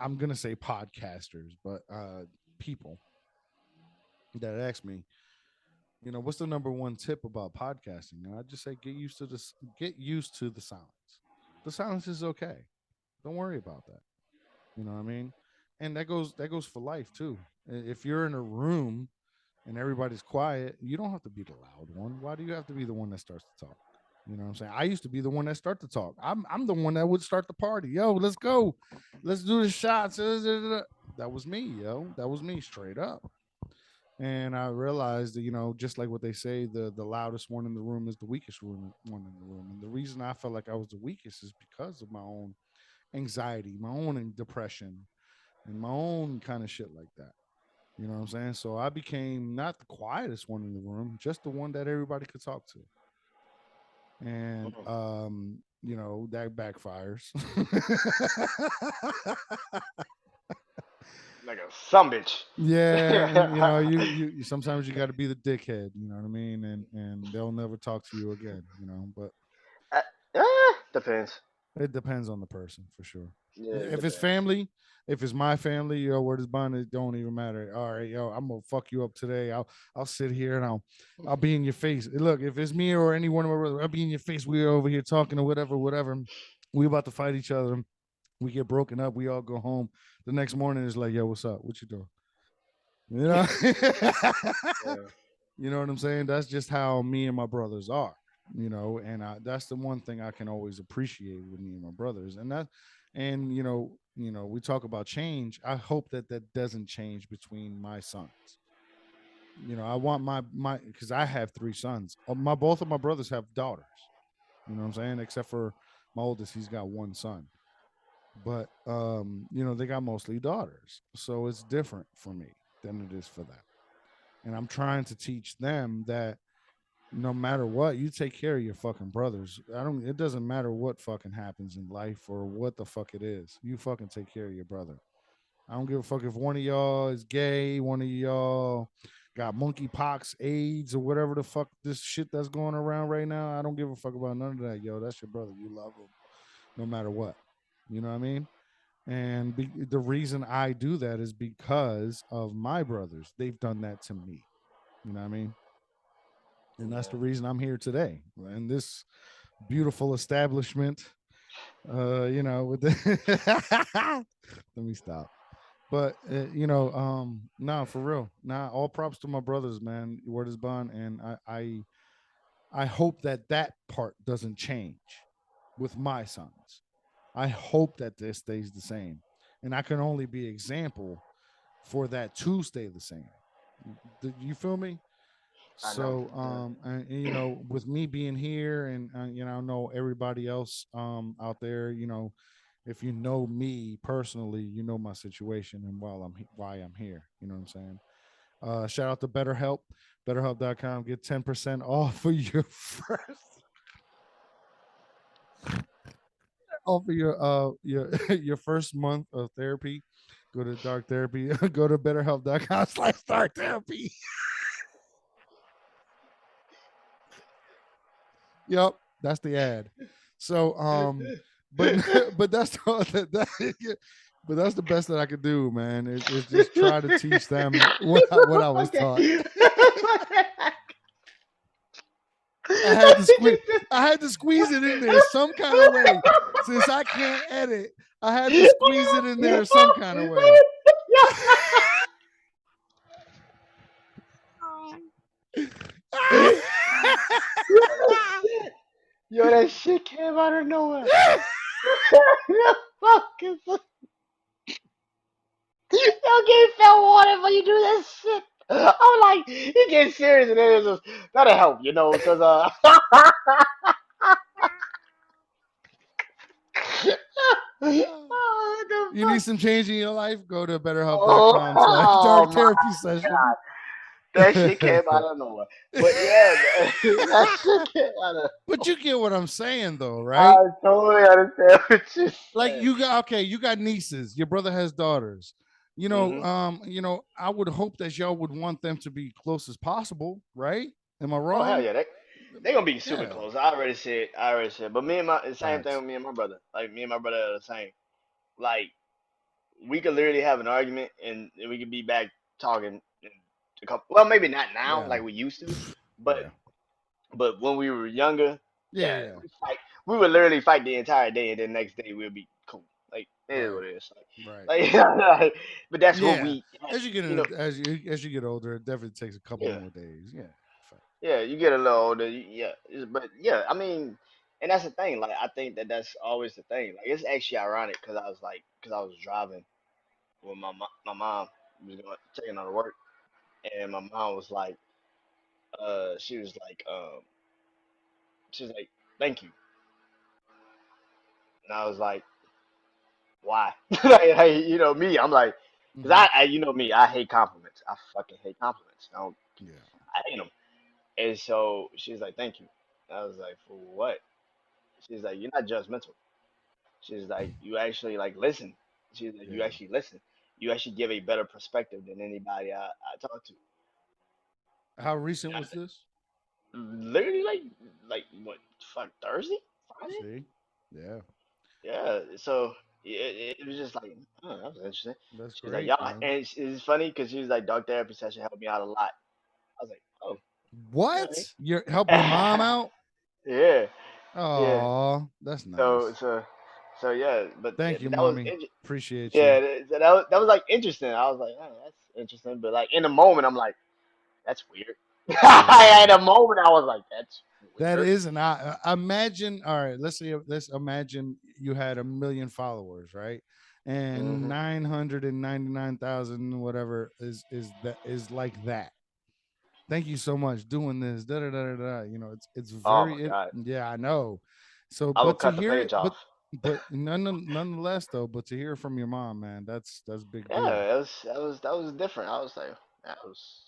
I'm gonna say podcasters, but people that ask me, what's the number one tip about podcasting? And I just say, get used to the silence. The silence is okay. Don't worry about that. You know what I mean? And that goes for life too. If you're in a room and everybody's quiet, you don't have to be the loud one. Why do you have to be the one that starts to talk? You know what I'm saying? I used to be the one that start to talk. I'm the one that would start the party. Yo, let's go. Let's do the shots. That was me, yo. That was me straight up. And I realized that, just like what they say, the loudest one in the room is the weakest one in the room. And the reason I felt like I was the weakest is because of my own anxiety, my own depression, and my own kind of shit like that. You know what I'm saying? So I became not the quietest one in the room, just the one that everybody could talk to. And Mm. that backfires. Like a some bitch. Yeah, and sometimes you got to be the dickhead, you know what I mean, and they'll never talk to you again, but Uh, Depends. it depends on the person for sure. Yeah, it If it's depends. family, if it's my family, where it's bond, it don't even matter. All right, I'm gonna fuck you up today. I'll sit here and I'll be in your face. Look, if it's me or any one of my brothers, I'll be in your face. We're over here talking or whatever, whatever. We about to fight each other. We get broken up. We all go home. The next morning it's like, yo, what's up? What you doing? You know, Yeah. you know what I'm saying? That's just how me and my brothers are. And that's the one thing I can always appreciate with me and my brothers, and we talk about change. I hope that that doesn't change between my sons. I want my because I have three sons. My both of my brothers have daughters. You know what I'm saying? Except for my oldest, he's got one son. But they got mostly daughters, so it's different for me than it is for them. And I'm trying to teach them that no matter what, you take care of your fucking brothers. It doesn't matter what fucking happens in life or what the fuck it is. You fucking take care of your brother. I don't give a fuck if one of y'all is gay, one of y'all got monkeypox, AIDS, or whatever the fuck this shit that's going around right now. I don't give a fuck about none of that, yo. That's your brother. You love him no matter what. You know what I mean? And the reason I do that is because of my brothers. They've done that to me. You know what I mean? And that's Yeah. the reason I'm here today in this beautiful establishment. With the let me stop. But no, for real. Nah, all props to my brothers, man. Word is bond, and I hope that that part doesn't change with my sons. I hope that this stays the same, and I can only be example for that to stay the same. You feel me? I know. So, Yeah. with me being here, and I know everybody else out there, if you know me personally, you know my situation and why I'm here. You know what I'm saying? Shout out to BetterHelp, BetterHelp.com. Get 10% off of your first off of your your first month of therapy. Go to dark therapy. Go to BetterHelp.com/dark therapy. Yep, that's the ad. So, but but that's but that's the best that I could do, man. Is just try to teach them what I was Okay. taught. I had to squeeze. I had to squeeze it in there some kind of way. Since I can't edit, I had to squeeze it in there some kind of way. Yo, that shit came out of nowhere. Y'all get felt water when you do that shit. I'm like, you get serious and then it's just, that'll help, because oh, what the You need fuck? some change in your life? Go to Oh, BetterHelp.com/dark oh my therapy session. god, that shit came out of nowhere. But yeah, man, that shit came out of. But you get what I'm saying, though, I right? totally understand what you Like said. you got nieces. Your brother has daughters. Hmm. I would hope that y'all would want them to be close as possible, right? Am I Oh hell wrong? yeah, they gonna be super Yeah, close. I already said. I already said. But me and my the same thing facts. with me and my brother. Like me and my brother are the same. Like we could literally have an argument and we could be back talking in a couple. Well, maybe not now Yeah, like we used to, but yeah, when we were younger, yeah, yeah, yeah. we fight. We would literally fight the entire day, and then next day we'll be cool. Like it is Right, what it is. right. Like, but that's what Yeah. we, As you get you know. as you get older, it definitely takes a couple Yeah, more days. Yeah. Fact. yeah. You get a little older, yeah. But yeah, I mean, and that's the thing. Like I think that's always the thing. Like it's actually ironic because I was driving with my mom was going taking her to work, and my mom was like, she was like, she was like, thank you, and I was like, why? Me, I'm like, cause Hmm. me, I hate compliments. I fucking hate compliments. Yeah. I hate them. And so she was like, thank you. I was like, for what? She's like, you're not judgmental. She's like, you actually like listen. She's like, you Yeah. actually listen. You actually give a better perspective than anybody I talk to. How recent was this? Literally like what fuck Thursday, Friday? See? Yeah. Yeah. So it was just like, oh, that was interesting. That's She's like, great, y'all, man. and it's funny because she was like, dog therapy session helped me out a lot. I was like, oh, What? okay. You're help your mom out? Yeah, yeah. Oh, that's So nice. so so yeah, Thank you, but that was mommy. Appreciate you. yeah, that was like interesting. I was like, oh, that's interesting. But like in the moment, I'm like, that's weird. Yeah. In the moment, I was like, that's That weird. is an imagine. All right, let's imagine you had 1 million followers, right? And Hmm. 999,000 whatever is like that. Thank you so much doing this. Da, da, da, da, da. It's Oh my very god, yeah, I know. So, I would but to cut the hear it, page off. but nonetheless though, but to hear from your mom, man, that's big deal. Yeah, that was different. I was like, that was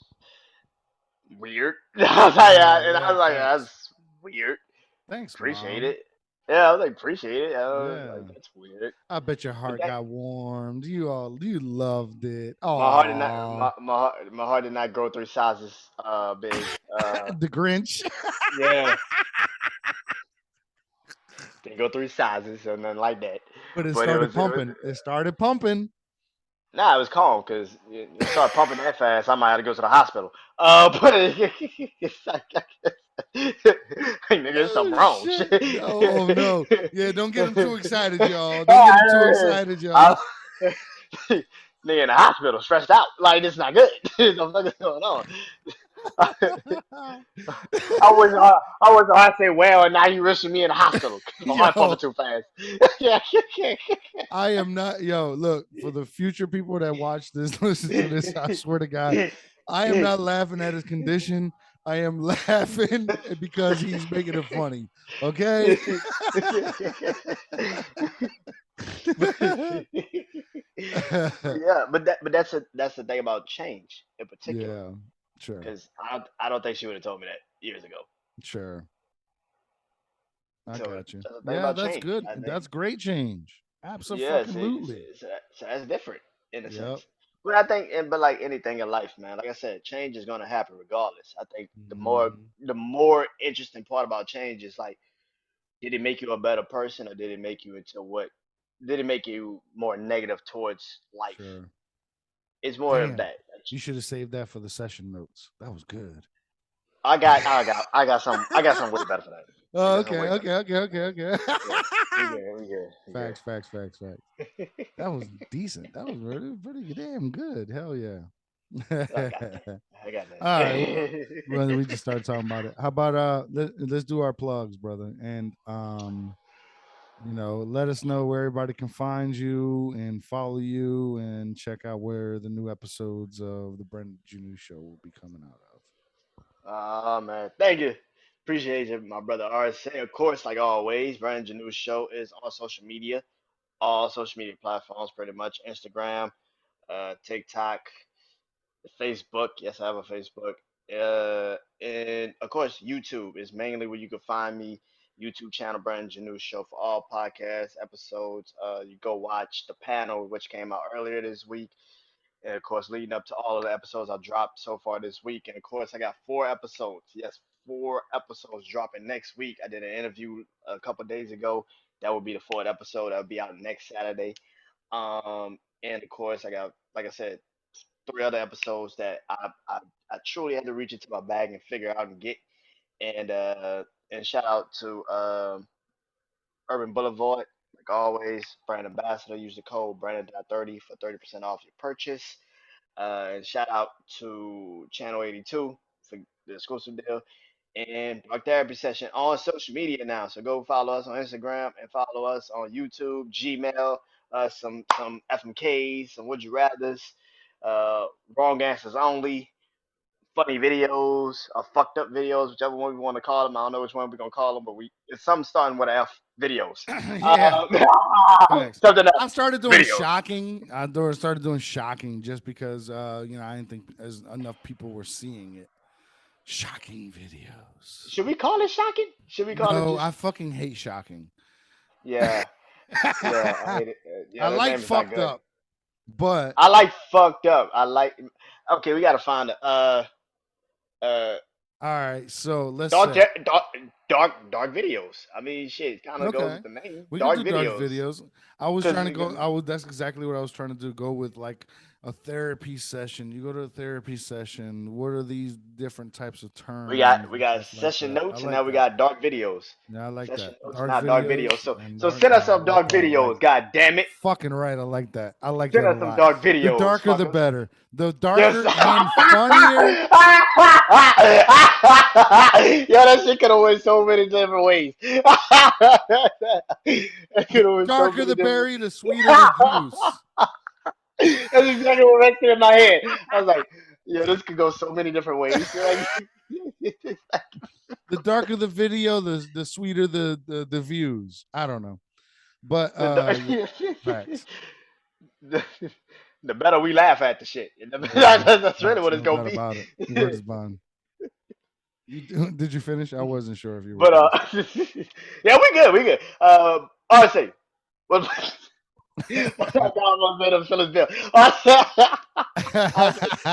weird. I was like, Yeah, and I yeah, was like, facts. that's weird. Thanks, Appreciate mom. it. Yeah, I was like, appreciate it. I was like, Yeah. that's weird. I bet your But heart that got warmed. You loved it. my heart did not Oh, my heart did not grow 3 sizes big. the Grinch. Yeah, didn't go 3 sizes or nothing like that. But it But it started was pumping. It started pumping. nah, it was calm because it started pumping that fast. I might have to go to the hospital. But it's like, nigga, it's something Oh wrong. shit! Oh no! Yeah, don't get him too excited, y'all. Don't get him too I, excited, I, y'all. nigga in the hospital, stressed out. Like this not good. What the fuck is going on? I say well, and now you rushing me in the hospital because my heart pumping Yo, too fast. Yeah. I am not. Yo, look for the future people that watch this, listen to this. I swear to God, I am not laughing at his condition. I am laughing because he's making it funny. Okay. Yeah, but that's the thing about change in particular, Yeah, sure, because I don't think she would have told me that years ago. sure. I So got you. that's the thing Yeah, about that's change. good. I think That's great change. yeah, see, Absolutely. so that's different in a Yep. sense. But I think, but like anything in life, man, like I said, change is gonna happen regardless. I think Mhm. the more interesting part about change is like, did it make you a better person or did it make you into what? Did it make you more negative towards life? Sure. It's more of Damn. that. Like, You should have saved that for the session notes. That was good. I got some way better for that. I Oh, got some okay, way better. okay, okay, okay, okay. Yeah, we good, we good, we Facts, facts, facts, facts. good. That was decent. That was really pretty damn good. Hell yeah. I got that. I got All right. that. Well, we just started talking about it. How about let's do our plugs, brother. And let us know where everybody can find you and follow you and check out where the new episodes of the Brendan Janu show will be coming out of. Oh man, thank you. Appreciate you, my brother RSA. Of course, like always, Brandon Janu's show is on social media, all social media platforms, pretty much Instagram, TikTok, Facebook. Yes, I have a Facebook. And of course, YouTube is mainly where you can find me. YouTube channel, Brandon Janu Show for all podcast episodes. You go watch the panel, which came out earlier this week. And of course, leading up to all of the episodes I dropped so far this week. And of course, I got 4 episodes. Yes, 4 episodes dropping next week. I did an interview a couple days ago. That will be the fourth episode. That'll be out next Saturday. And of course, I got, like I said, 3 other episodes that I truly had to reach into my bag and figure out and get. And shout out to Urban Boulevard. Like always, brand ambassador. Use the code Brandon30 for 30% off your purchase. And shout out to Channel 82 for the exclusive deal. And Dark Therapy Session on social media now. So go follow us on Instagram and follow us on YouTube, Gmail, some FMKs, some Would You Rathers, wrong answers only, funny videos, fucked up videos, whichever one we want to call them. I don't know which one we're gonna call them, but it's something starting with an F videos. Yeah, facts. Something else I started doing videos. shocking. Started doing shocking just because I didn't think as enough people were seeing it. Shocking videos. Should we call it shocking? Should we call it No, just? I fucking hate shocking. Yeah, yeah, I hate it. I Yeah, that like name is not fucked good. up, but I like fucked up. I like. Okay, we gotta find a uh all right. So let's dark say dark videos. I mean, shit, kind of goes okay, with the name, we could dark do dark videos. videos. I was Cause trying to we go. can. I would. That's exactly what I was trying to do. Go with like a therapy session. You go to a therapy session. What are these different types of We terms got we and got stuff like session that? I notes and now like we that. got dark videos. Yeah, I like Session that. notes, Dark not dark videos videos. So and so dark. send us Yeah, I some like dark that a lot. videos. God damn it. Fucking right. I like that. I like Send that a us some lot. dark The videos, darker, the fuckers. better. The Yes. darker and funnier. Yo, that shit could have went so many different ways. That The could have went so darker many the different. berry, the sweeter the juice. That's exactly what went through in my head. I was like, yeah, this could go so many different ways. Like, The darker the video, the sweeter the views. I don't know, but yeah, the, facts. the better we laugh at the shit. Yeah, That's really facts. what it's No gonna doubt be. about it. Word is bond. Did you finish? I wasn't sure if you were But finished. yeah, we good, we good. RC, what? What's that down on bit of Phyllis Bill? RC,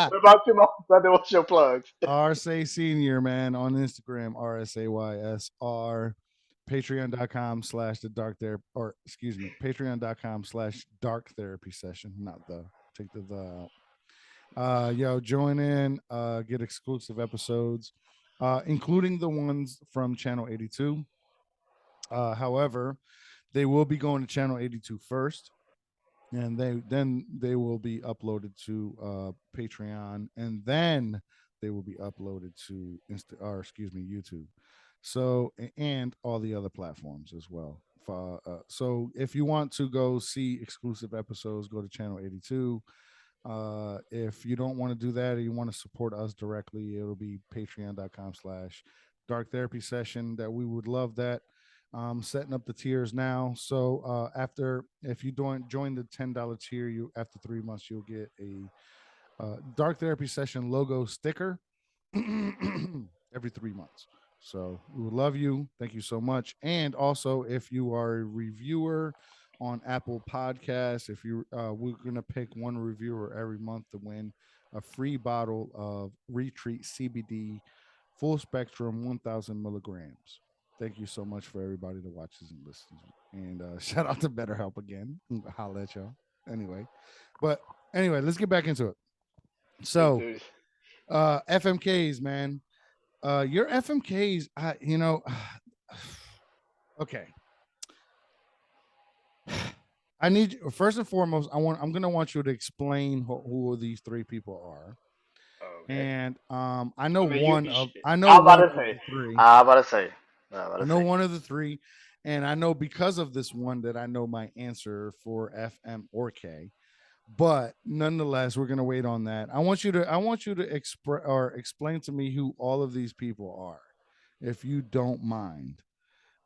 what about you, my brother? What's your plugs? RSA Senior, man, on Instagram, RSAYSR, patreon.com/the dark therapy, or excuse me, patreon.com/dark therapy session, not the, take the out. Yo, join in, get exclusive episodes, including the ones from Channel 82. However, they will be going to Channel 82 first, and they will be uploaded to Patreon, and then they will be uploaded to YouTube. So and all the other platforms as well. So if you want to go see exclusive episodes, go to Channel 82. If you don't want to do that or you want to support us directly, it'll be patreon.com/ dark therapy session. That we would love that. Setting up the tiers now. So after, if you don't join the $10 tier, you after 3 months you'll get a dark therapy session logo sticker every 3 months. So we would love you. Thank you so much. And also, if you are a reviewer on Apple Podcasts, if you we're gonna pick one reviewer every month to win a free bottle of Retreat CBD full spectrum 1,000 milligrams. Thank you so much for everybody that watches and listens. And shout out to BetterHelp again. Holla at y'all. Anyway, but anyway, let's get back into it. So, FMKs, man. Your FMKs, okay. I need first and foremost, I'm gonna want you to explain who these three people are. Okay. And I know I mean, you. I know I was about one to of say. the three. I was about to say. I was about I to know say. one of the three, and I know because of this one that I know my answer for F, M, or K. But nonetheless, we're gonna wait on that. I want you to express or explain to me who all of these people are, if you don't mind.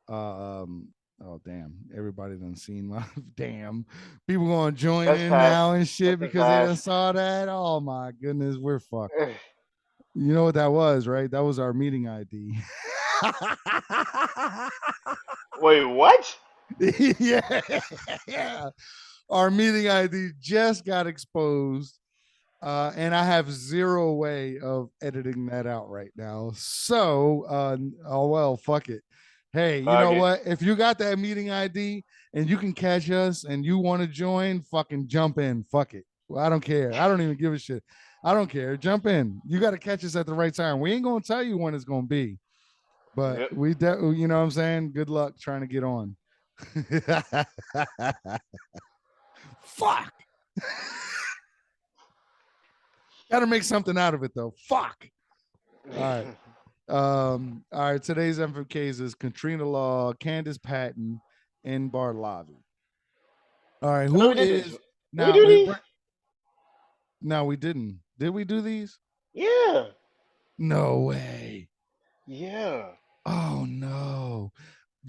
Um, oh damn, everybody done seen my damn people gonna join That's in fast. now and shit That's because they done fast. saw that. Oh my goodness, we're fucked. You know what that was, right? That was our meeting ID. Wait, what? Yeah, yeah. Our meeting ID just got exposed, and I have zero way of editing that out right now. So, oh well, fuck it. Hey, you know Okay. what? If you got that meeting ID and you can catch us and you want to join, fucking jump in. Fuck it. Well, I don't care. I don't even give a shit. I don't care. Jump in. You got to catch us at the right time. We ain't gonna tell you when it's gonna be, but Yep. you know what I'm saying. Good luck trying to get on. Fuck. Got to make something out of it though. Fuck. All right. All right. Today's FMKs is Katrina Law, Candace Patton, and Barlavi. All right. I know Who we did this. is Did we now? do these? No, we didn't. Did we do these? Yeah. No way. Yeah. Oh no.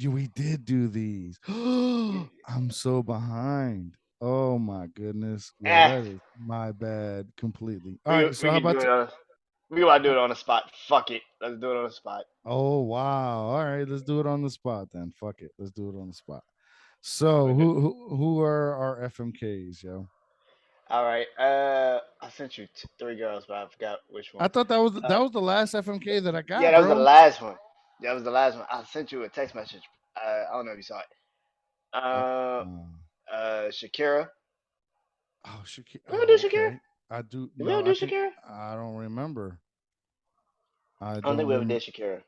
We did do these. I'm so behind. Oh my goodness. Yeah, Eh. that is my bad completely. All We right. So we how can do about it. We about to do it on the spot. Fuck it. Let's do it on the spot. Oh wow. All right, let's do it on the spot then. Fuck it. Let's do it on the spot. So Okay. who are our FMKs, yo? All right. I sent you three girls, but I forgot which I one. thought Uh, that was the last FMK that I yeah, got, that was the bro. last one. That was the last one. I sent you a text message. I don't know if you saw it. Uh, Uh, uh, Shakira. oh, Shakira. Did we ever do Oh, Shakira? okay. I do. Did we No, ever I do think Shakira? I don't remember. I I don't don't think we ever remember. did Shakira.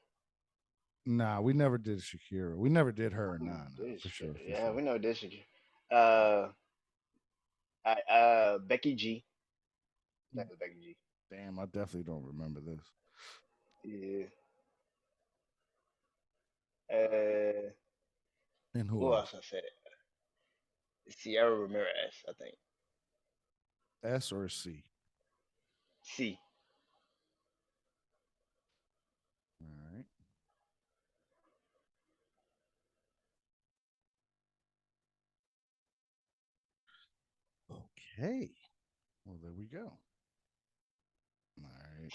Nah, we never did Shakira. We never did I her. don't think Nah, nah, we did for Shakira. sure, for Yeah, sure. we never did Shakira. Becky G. That was Becky G. Damn, I definitely don't remember this. Yeah. Uh, And who who else? else I said? Sierra Ramirez, I think. S or C? C. All right. Okay. Well, there we go. All right.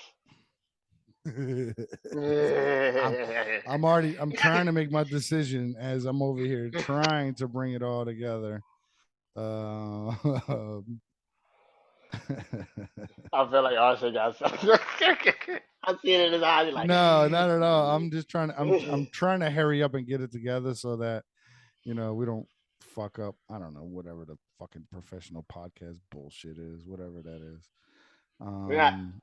I'm I'm trying to make my decision as I'm over here trying to bring it all together. Uh, I feel like Arson got something. I see it in his eyes. He's like, no, not at all. I'm just trying to I'm trying to hurry up and get it together so that we don't fuck up. I don't know whatever the fucking professional podcast bullshit is, whatever that is. we're not. Um,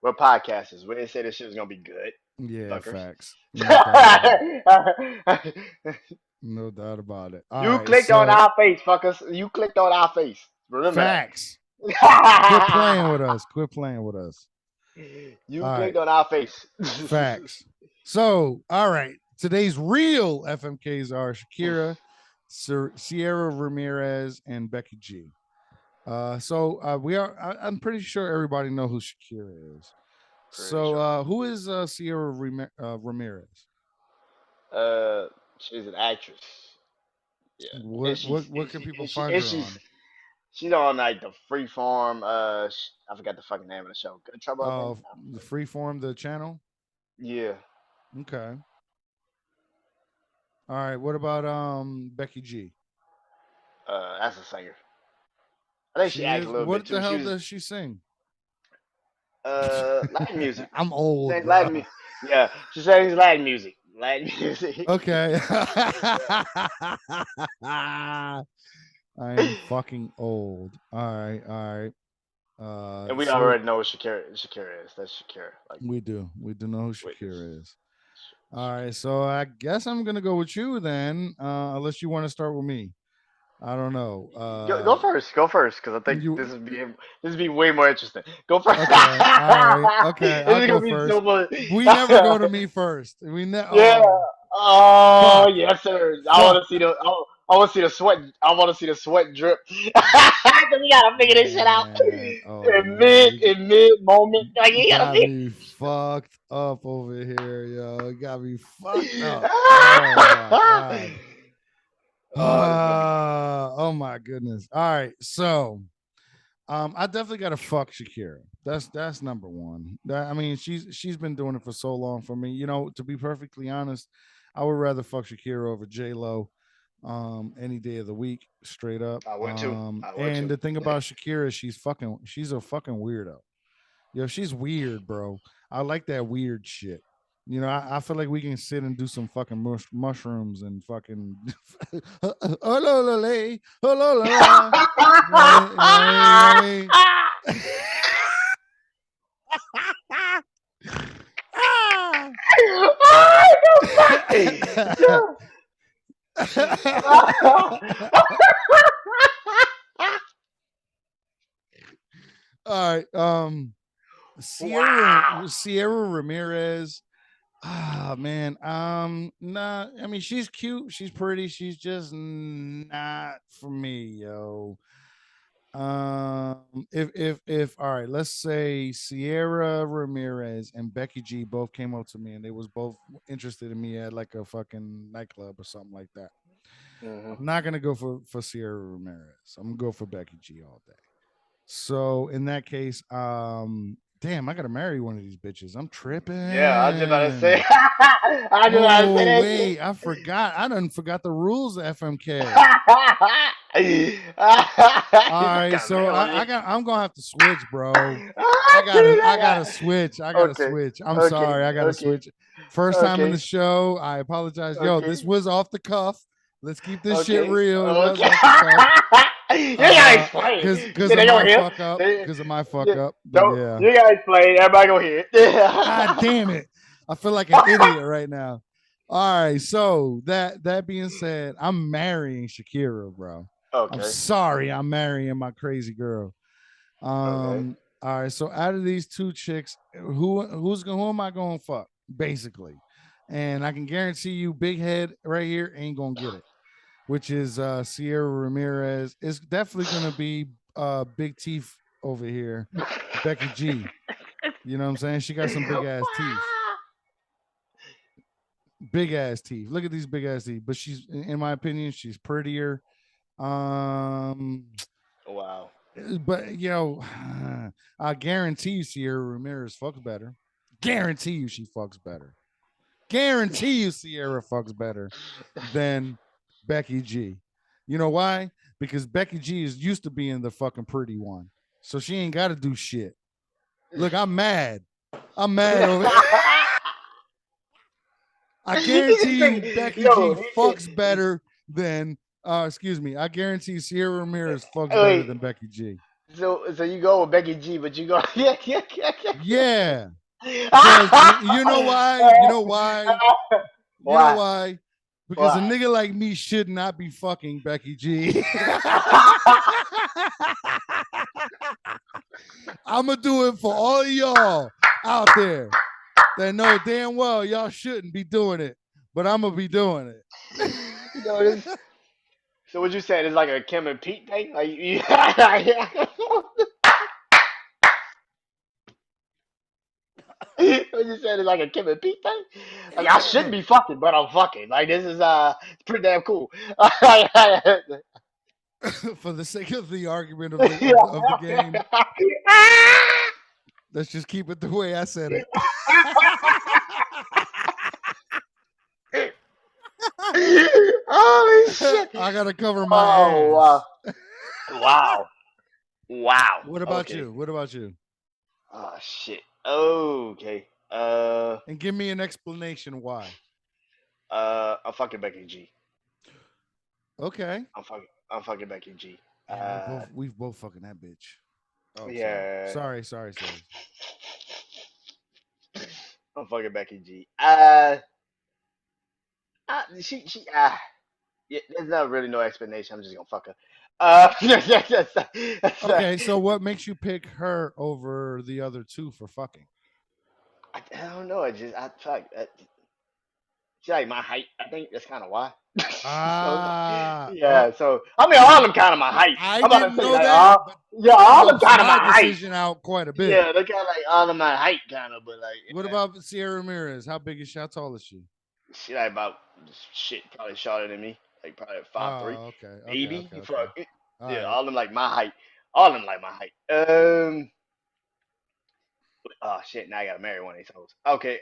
We're podcasters. We didn't say this shit was gonna be good, yeah, fuckers. facts. No doubt about it. No doubt about it. All You right, clicked on so our face, fuckers. You clicked on our face. Remember that. facts. Quit playing with us. Quit playing with us. You All right, clicked on our face. facts. So, all right, today's real FMKs are Shakira, Sierra Ramirez, and Becky G. We are. I'm pretty sure everybody know who Shakira is. Pretty So, sure. who is Sierra Ramirez? Uh, she's an actress. Yeah, and What can people find her on? she's on like the Freeform. I forgot the fucking name of the show. Good Trouble, I think. The Freeform, the channel. Yeah. Okay. All right. What about Becky G? That's a singer. I think she She acts a is. little bit What too. the She hell was does she sing? Latin music. I'm She old, sings bro. Latin music. Yeah, she sings Latin music. Latin music. Okay. Yeah. I am fucking old. All right. All right. And we So already know what Shakira is. That's Shakira. Like we do. We do know who witness. Shakira is. All right. So I guess I'm gonna go with you then, unless you want to start with me. I don't know. Go first. Go first, because I think You this would be way more interesting. Go first. okay? All right. Okay. This I'll is go gonna be so first. much. We never go to me first. Yeah. Oh, Oh fuck. yes, sir. I want Fuck. to see the. I want to see the sweat. I want to see the sweat drip. 'Cause we gotta figure this shit out Man. Oh in man. mid moment. Like You you gotta got be. me fucked up over here, yo. You got me fucked up. Oh my god. Oh, this is gonna be good. Oh my goodness. All right. So I definitely gotta fuck Shakira. That's number one. I mean, she's been doing it for so long for me. To be perfectly honest, I would rather fuck Shakira over J Lo any day of the week, straight up. I would too. I would And too. the thing about Shakira is she's a fucking weirdo. Yo, she's weird, bro. I like that weird shit. I feel like we can sit and do some fucking mushrooms and fucking oh la la la, oh la la la. You know what I mean? Ah! Oh, the fuck? All right. Wow. Sierra Ramirez. Ah man. Nah, I mean she's cute, she's pretty, she's just not for me, yo. If all right, let's say Sierra Ramirez and Becky G both came up to me and they was both interested in me at like a fucking nightclub or something like that. Mhm. I'm not gonna go for Sierra Ramirez. I'm gonna go for Becky G all day. So in that case, damn, I gotta marry one of these bitches. I'm tripping. Yeah, I was just about to say. I was just about to say Oh that wait, shit. I forgot. I done forgot the rules of FMK. You All right, got so married one of these. I'm gonna have to switch, bro. Ah, shit, I gotta switch. I gotta okay, switch. I'm okay, sorry. I gotta okay, switch. First time in the okay, show. I apologize. Yo, okay, this was off the cuff. Let's keep this shit okay, real. It was okay. off the cuff. You gotta explain. Cause Then of they gonna my hear. fuck up. They, Cause of my fuck they, up. But don't. yeah. You gotta explain. Everybody gonna hear God it. damn it. I feel like an idiot right now. All right. So that being said, I'm marrying Shakira, bro. I'm Okay. sorry, I'm marrying my crazy girl. Okay. All right. So out of these two chicks, who am I going to fuck? Basically. And I can guarantee you, big head right here ain't gonna get it, which is Sierra Ramirez. It's definitely gonna be big teeth over here, Becky G. You know what I'm saying? She got some big ass teeth. Big ass teeth. Look at these big ass teeth. But she's, in my opinion, she's prettier. Um, Wow. but I guarantee you, Sierra Ramirez fucks better. Guarantee you, she fucks better. Guarantee you, Sierra fucks better than Becky G. You know why? Because Becky G is used to being the fucking pretty one, so she ain't got to do shit. Look, I'm mad. I'm mad over. I He just guarantee you, said, Becky G yo, he said, fucks better than. Excuse me. I guarantee Sierra Ramirez fucks better wait, than Becky G. so you go with Becky G, but you go, yeah, yeah, yeah, Yeah, because you know why? yeah. You know why? You know Why? why? Because a Why? nigga like me should not be fucking Becky G. I'm gonna do it for all of y'all out there that know damn well y'all shouldn't be doing it, but I'm gonna be doing it. You know this. So what you saying is like a Kim and Pete thing? Like, what you saying is like a Kim and Pete thing? Like I shouldn't be fucking, but I'm fucking. Like this is it's pretty damn cool. For the sake of the argument of the game, let's just keep it the way I said it. Holy shit! I gotta cover my Oh wow! ass. Wow! Wow! What about Okay. you? What about you? Oh shit. Okay. And give me an explanation why. I'm fucking Becky G. Okay. I'm fucking Becky G. Damn, we've both fucking that bitch. Oh, sorry. Yeah. Sorry. I'm fucking Becky G. Yeah, there's not really no explanation. I'm just gonna fuck her. Okay, so what makes you pick her over the other two for fucking? I don't know. I fuck. She like my height. I think that's kind of why. So Ah, yeah. So I mean, all of them kind of my height. I I'm about to didn't say know like that, but yeah, that all of them helps kind of my my height. decision out quite a bit. Yeah, they kind of like all of my height, kind of, but like What about Sierra Ramirez? How big is she? How tall is she? she like about shit, probably shorter than me, like probably 5'3", Oh, maybe. okay. Fuck it. All Yeah, right. all of them like my height. All of them like my height. Oh shit! Now I gotta marry one of these hoes. Okay.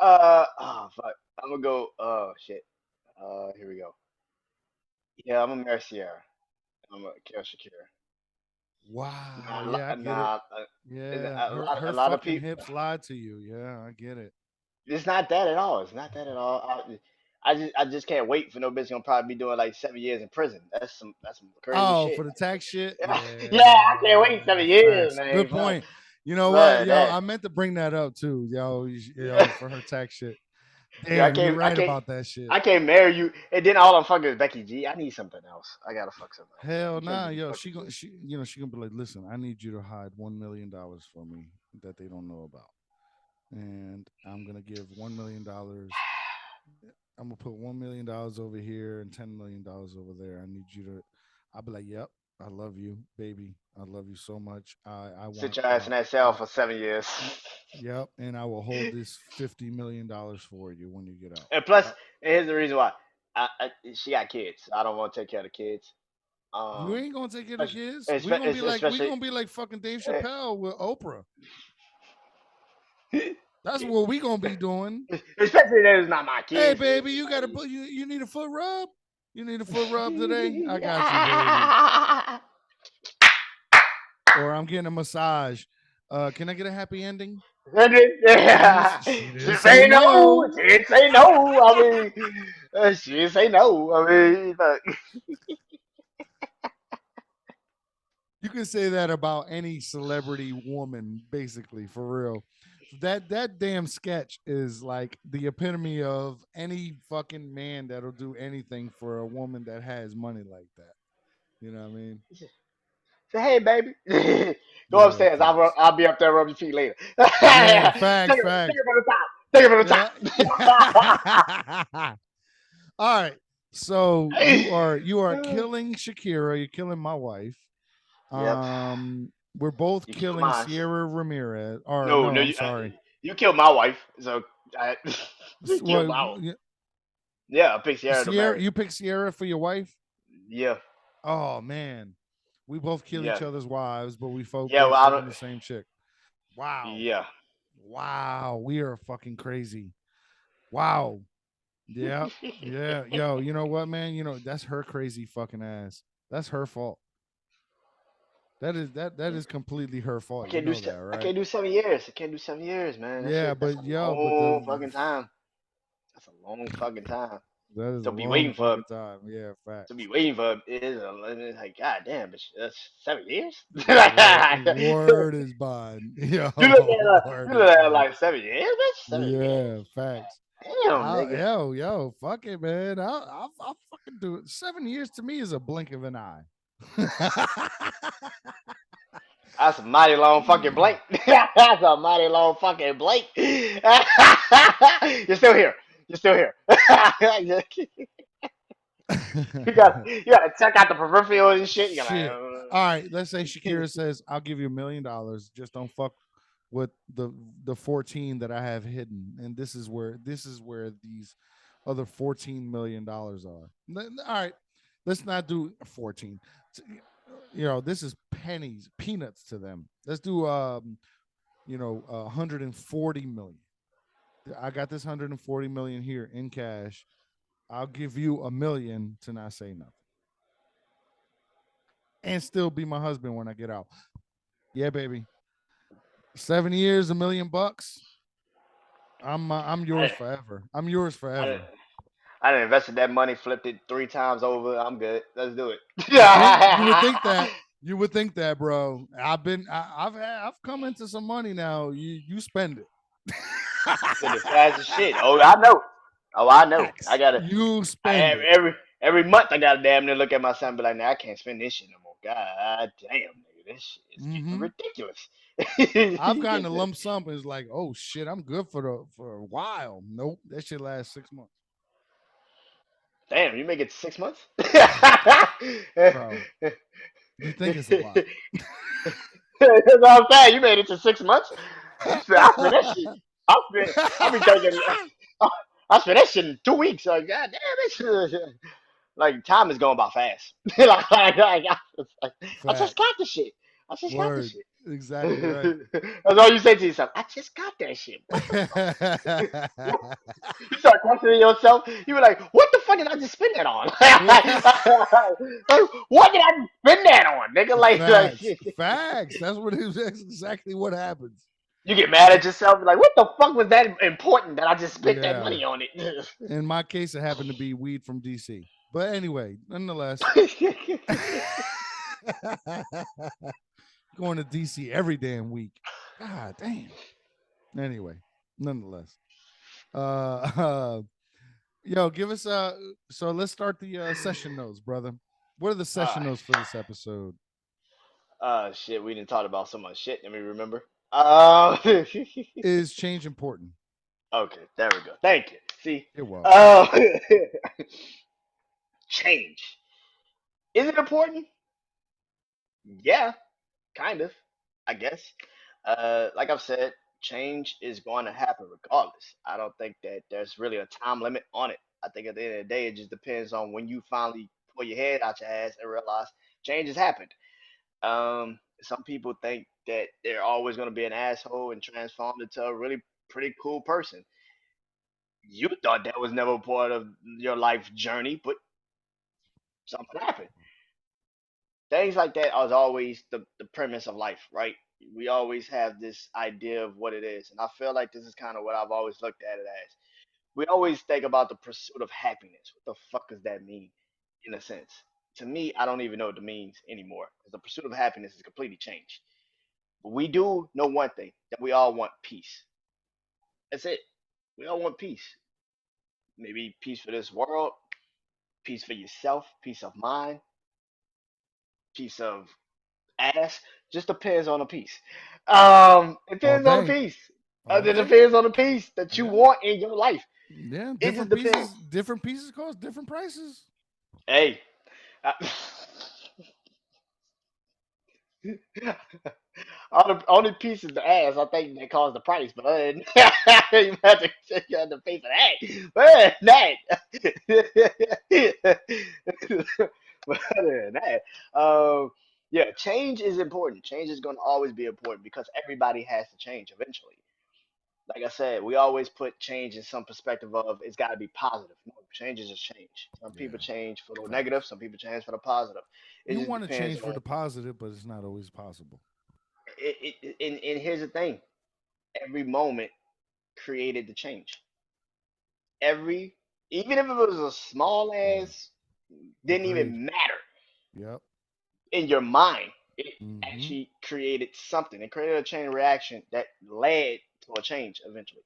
Oh fuck. I'm gonna go. Oh shit. Here we go. Yeah, I'm gonna marry Sierra. I'm gonna kill Shakira. Wow. Nah, Yeah, I get it. nah. Yeah, A her lot of fucking people. hips lied to you. Yeah, I get it. It's not that at all. It's not that at all. I just can't wait for no bitch gonna probably be doing like 7 years in prison. That's some crazy Oh, shit. for the tax shit? Yeah, I can't wait Yeah, 7 years, facts. man. Good Fuck, point. You know what, man. yo? That I meant to bring that up too, yo. yeah, For her tax shit. yeah. Damn, you're right about that shit. I can't marry you. And then all I'm fucking is Becky G. I need something else. I gotta fuck something else. Hell You can't nah, just be yo. fucking G. She gonna be like, listen, I need you to hide $1 million for me that they don't know about, and I'm gonna give $1 million. I'm gonna put $1 million over here and $10 million over there. I need you to. I'll be like, yep, I love you, baby. I love you so much. I Sit want. your ass in that cell for 7 years. Yep, and I will hold this $50 million for you when you get out. And plus, and here's the reason why. She got kids. I don't want to take care of the kids. You Um, ain't gonna take care of the especially, kids. We especially gonna be like fucking Dave eh, Chappelle with Oprah. That's what we gonna be doing. especially that it's not my Hey kids. It's baby, you gotta like, put you need a foot rub? You need a foot rub today? I got you, baby. Or I'm getting a massage. Can I get a happy ending? She she didn't say say no. no. She didn't say no. I mean, she didn't say no. I mean, look. You can say that about any celebrity woman, basically, for real. That damn sketch is like the epitome of any fucking man that'll do anything for a woman that has money like that. You know what I mean? Say, hey, baby. Go Yeah, upstairs. facts. I'll be up there rubbing your feet later. Yeah, take facts, facts. it from the top. Take it from Yeah. the All right. So you are top. killing Shakira. You're killing my wife. Yep. We're both You killed killing mine. Sierra Ramirez. Or No, no, no, I'm sorry. you killed my wife. So I, you killed What, my wife. Yeah, I picked Sierra to Sierra? marry. You picked Sierra for your wife? Yeah, Oh man, we both kill yeah, each other's wives, but we yeah. Well, both I don't. fucking the same chick. Wow, Yeah. wow, we are fucking crazy. Wow, yeah, yeah, yo, you know what, man? You know that's her crazy fucking ass. That's her fault. That is completely her fault. You know that, I right? can't do 7 years. I can't do 7 years, man. That Yeah, shit. That's but a yo, but the long fucking time. That's a long fucking time. that is a To be long waiting for fucking time. Yeah, to be facts. waiting for it is it's like god damn, but that's 7 years. you Word is bond. Yo, you word look is at it bond. like 7 years, bitch. 7 years. Yeah, facts. Damn, nigga. Yo, fuck it, man. I'll fucking do it. 7 years to me is a blink of an eye. That's a mighty long fucking blank. That's a mighty long fucking blank. You're still here. You're still here. You gotta check out the peripheral and shit. You're like, Shit. All right, let's say Shakira says, "I'll give you $1 million. Just don't fuck with the 14 that I have hidden." And this is where these other $14 million are. All right, let's not do 14. You know, this is pennies, peanuts to them. Let's do 140 million. I got this 140 million here in cash. I'll give you $1 million to not say nothing and still be my husband when I get out. Yeah, baby. 7 years, $1 million. I'm I, yours forever. I'm yours I, forever. I done invested that money, flipped it 3 times over. I'm good. Let's do it. You would think that. You would think that, bro. I've come into some money now. You spend it. Spend it fast as shit. Oh, I know. Oh, I know. I Facts. gotta. You I, spend it. every month I gotta damn near look at my son and be like, nah, I can't spend this shit no more. God damn, nigga, this shit is getting Hmm. ridiculous. I've gotten a lump sum. It's like, oh shit, I'm good for a while. Nope, that shit lasts 6 months, Damn, you make it 6 months? bro. You think it's a lot? That's what I'm saying. You made it to 6 months. I spent that shit. I be thinking. I spent that shit in 2 weeks. Like, god damn it. Like time is going by fast. I just got Facts. the shit. I just got the Word. shit. Exactly right. That's all you say to yourself. I just got that shit. What the fuck? You start questioning yourself. You be like, what the fuck did I just spend that on? Like, what did I just spend that on, nigga? Like Facts. Facts. That's what it is. That's exactly what happens. you get mad It- at yourself. Like, what the fuck was that important that I just spent that yeah. money on it? In my case, it happened to be weed from DC. But anyway, nonetheless, going to DC every damn week. God damn. Anyway, nonetheless. Uh, yo, give us so let's start the session notes, brother. What are the uh, session notes for this episode? shit, we didn't talk about so much shit. Let me remember. Is change important? Okay, there we go. Thank you. See, You're welcome. uh, change. Is it important? Yeah, kind of. I guess. Like I've said, change is going to happen regardless. I don't think that there's really a time limit on it. I think at the end of the day, it just depends on when you finally pull your head out your ass and realize change has happened. Some people think that they're always going to be an asshole and transform into a really pretty cool person. You thought that was never part of your life journey, but something happened. Things like that are always the premise of life, right? We always have this idea of what it is. And I feel like this is kind of what I've always looked at it as. We always think about the pursuit of happiness. What the fuck does that mean, in a sense? To me, I don't even know what it means anymore because the pursuit of happiness is completely changed. But we do know one thing that we all want peace. That's it. We all want peace. Maybe peace for this world, peace for yourself, peace of mind, peace of ass. Just depends on the piece. It All depends on the day, piece. all It day. depends on the piece that you Yeah, want in your life. yeah. It just depends. Different pieces cost different prices. Hey, I, only piece is the ass. I think that caused the price, but other than that, you have to pay for that. But but other than that, yeah, change is important. Change is going to always be important because everybody has to change eventually. Like I said, we always put change in some perspective of it's got to be positive. No, change is just change. Some people Yeah, change for the negative, facts. some people change for the positive. It You just want to depends change for on the positive, but it's not always possible. and here's the thing: every moment created the change. Every, even if it was a small Yeah, as, didn't agreed. even matter Yep. in your mind. It Mm-hmm. actually created something. It created a chain reaction that led to a change eventually.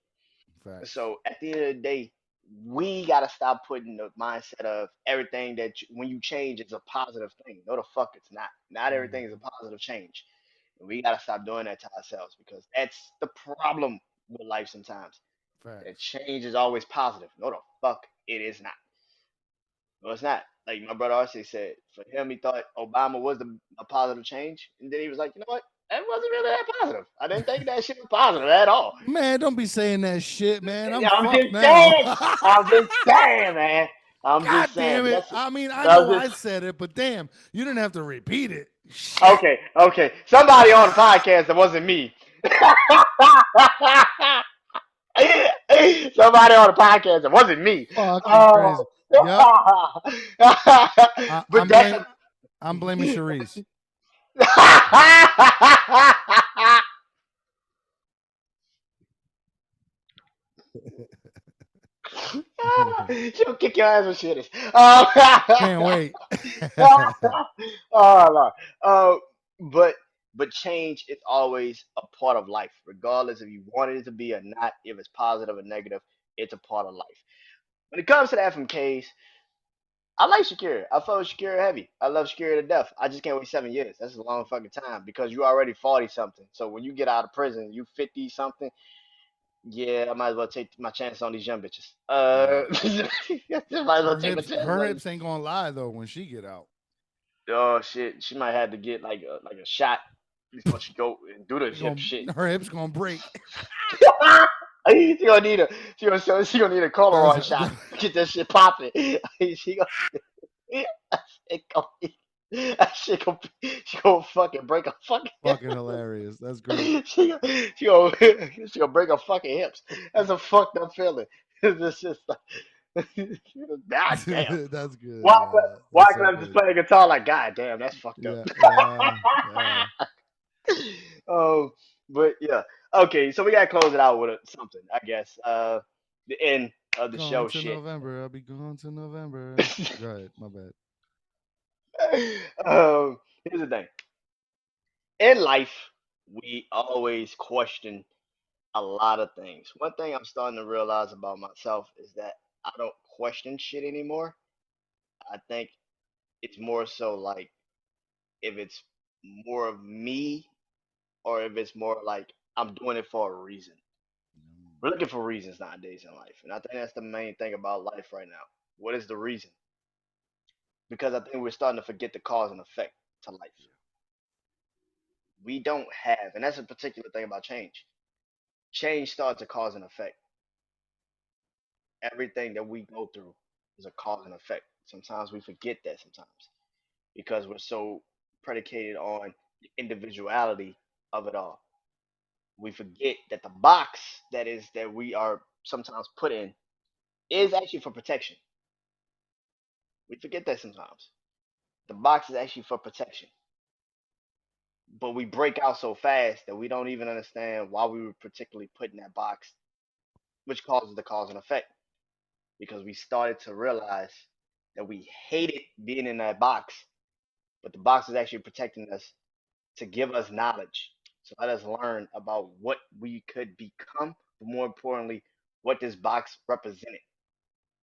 Facts. So at the end of the day, we gotta stop putting the mindset of everything that when you change, it's a positive thing. No, the fuck, it's not. Not everything is a Mm-hmm. positive change. And we gotta stop doing that to ourselves because that's the problem with life sometimes. That Facts. change is always positive. No, the fuck, it is not. No, it's not. Like my brother RC said, for him, he thought Obama was a positive change, and then he was like, you know what? That wasn't really that positive. I didn't think that shit was positive at all. Man, don't be saying that shit, man. I'm I'm fucked just now. saying. I'm just saying, man. I'm God just saying. damn But it. that's I mean, I I'm know just I said it, but damn, you didn't have to repeat it. Shit. okay. Okay. Somebody on the podcast that wasn't me. Somebody on the podcast that wasn't me. Fucking Uh, crazy. Yep. but that's I'm blaming Sharice. she'll kick your ass when she is. Can't wait. Oh Lord. Uh, but change is always a part of life, regardless if you want it to be or not. If it's positive or negative, it's a part of life. When it comes to the FMKs, I like Shakira. I fuck with Shakira heavy. I love Shakira to death. I just can't wait 7 years. That's a long fucking time because you already 40 something. So when you get out of prison, you 50 something. Yeah, I might as well take my chance on these young bitches. Yeah. Might as well take my chance Her on these. hips ain't gonna lie though when she get out. Oh shit, she might have to get like a shot before she go and do the She hip shit. gonna her hips gonna break. she gonna need a she gonna need a That's Polaroid shot to get that shit popping. she gonna that shit gonna she gonna fucking break a fucking fucking hilarious. That's great. she gonna break her fucking hips. That's a fucked up feeling. It's just like god damn. That's good. Why Yeah. why That's can so I just good. play the guitar like god damn that's fucked up. Yeah. Yeah. Yeah. um, but yeah. Okay, so we gotta close it out with something, I guess. The end of the Going show to shit. November. I'll be going to November. Go ahead. My bad. Here's the thing. In life, we always question a lot of things. One thing I'm starting to realize about myself is that I don't question shit anymore. I think it's more so like if it's more of me or if it's more like I'm doing it for a reason. We're looking for reasons nowadays in life. And I think that's the main thing about life right now. What is the reason? Because I think we're starting to forget the cause and effect to life. We don't have, and that's a particular thing about change. Change starts a cause and effect. Everything that we go through is a cause and effect. Sometimes we forget that sometimes because we're so predicated on the individuality of it all. We forget that the box that we are sometimes put in is actually for protection. We forget that sometimes. The box is actually for protection. But we break out so fast that we don't even understand why we were particularly put in that box, which causes the cause and effect. Because we started to realize that we hated being in that box, but the box is actually protecting us to give us knowledge, to let us learn about what we could become, but more importantly, what this box represented.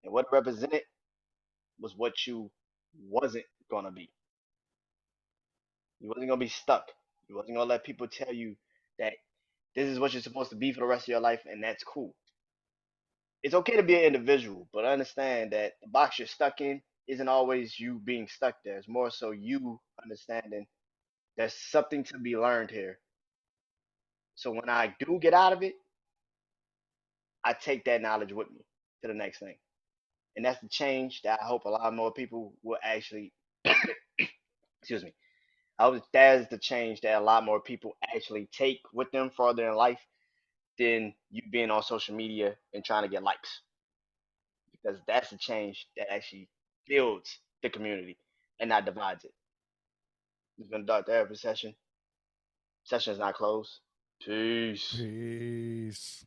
And what it represented was what you wasn't gonna be. You wasn't gonna be stuck. You wasn't gonna let people tell you that this is what you're supposed to be for the rest of your life, and that's cool. It's okay to be an individual, but understand that the box you're stuck in isn't always you being stuck there. It's more so you understanding there's something to be learned here. So when I do get out of it, I take that knowledge with me to the next thing. And that's the change that I hope a lot more people will actually, excuse me, I hope that is the change that a lot more people actually take with them further in life than you being on social media and trying to get likes. Because that's the change that actually builds the community and not divides it. It's been a dark therapy session. Session is not closed. Peace. Peace.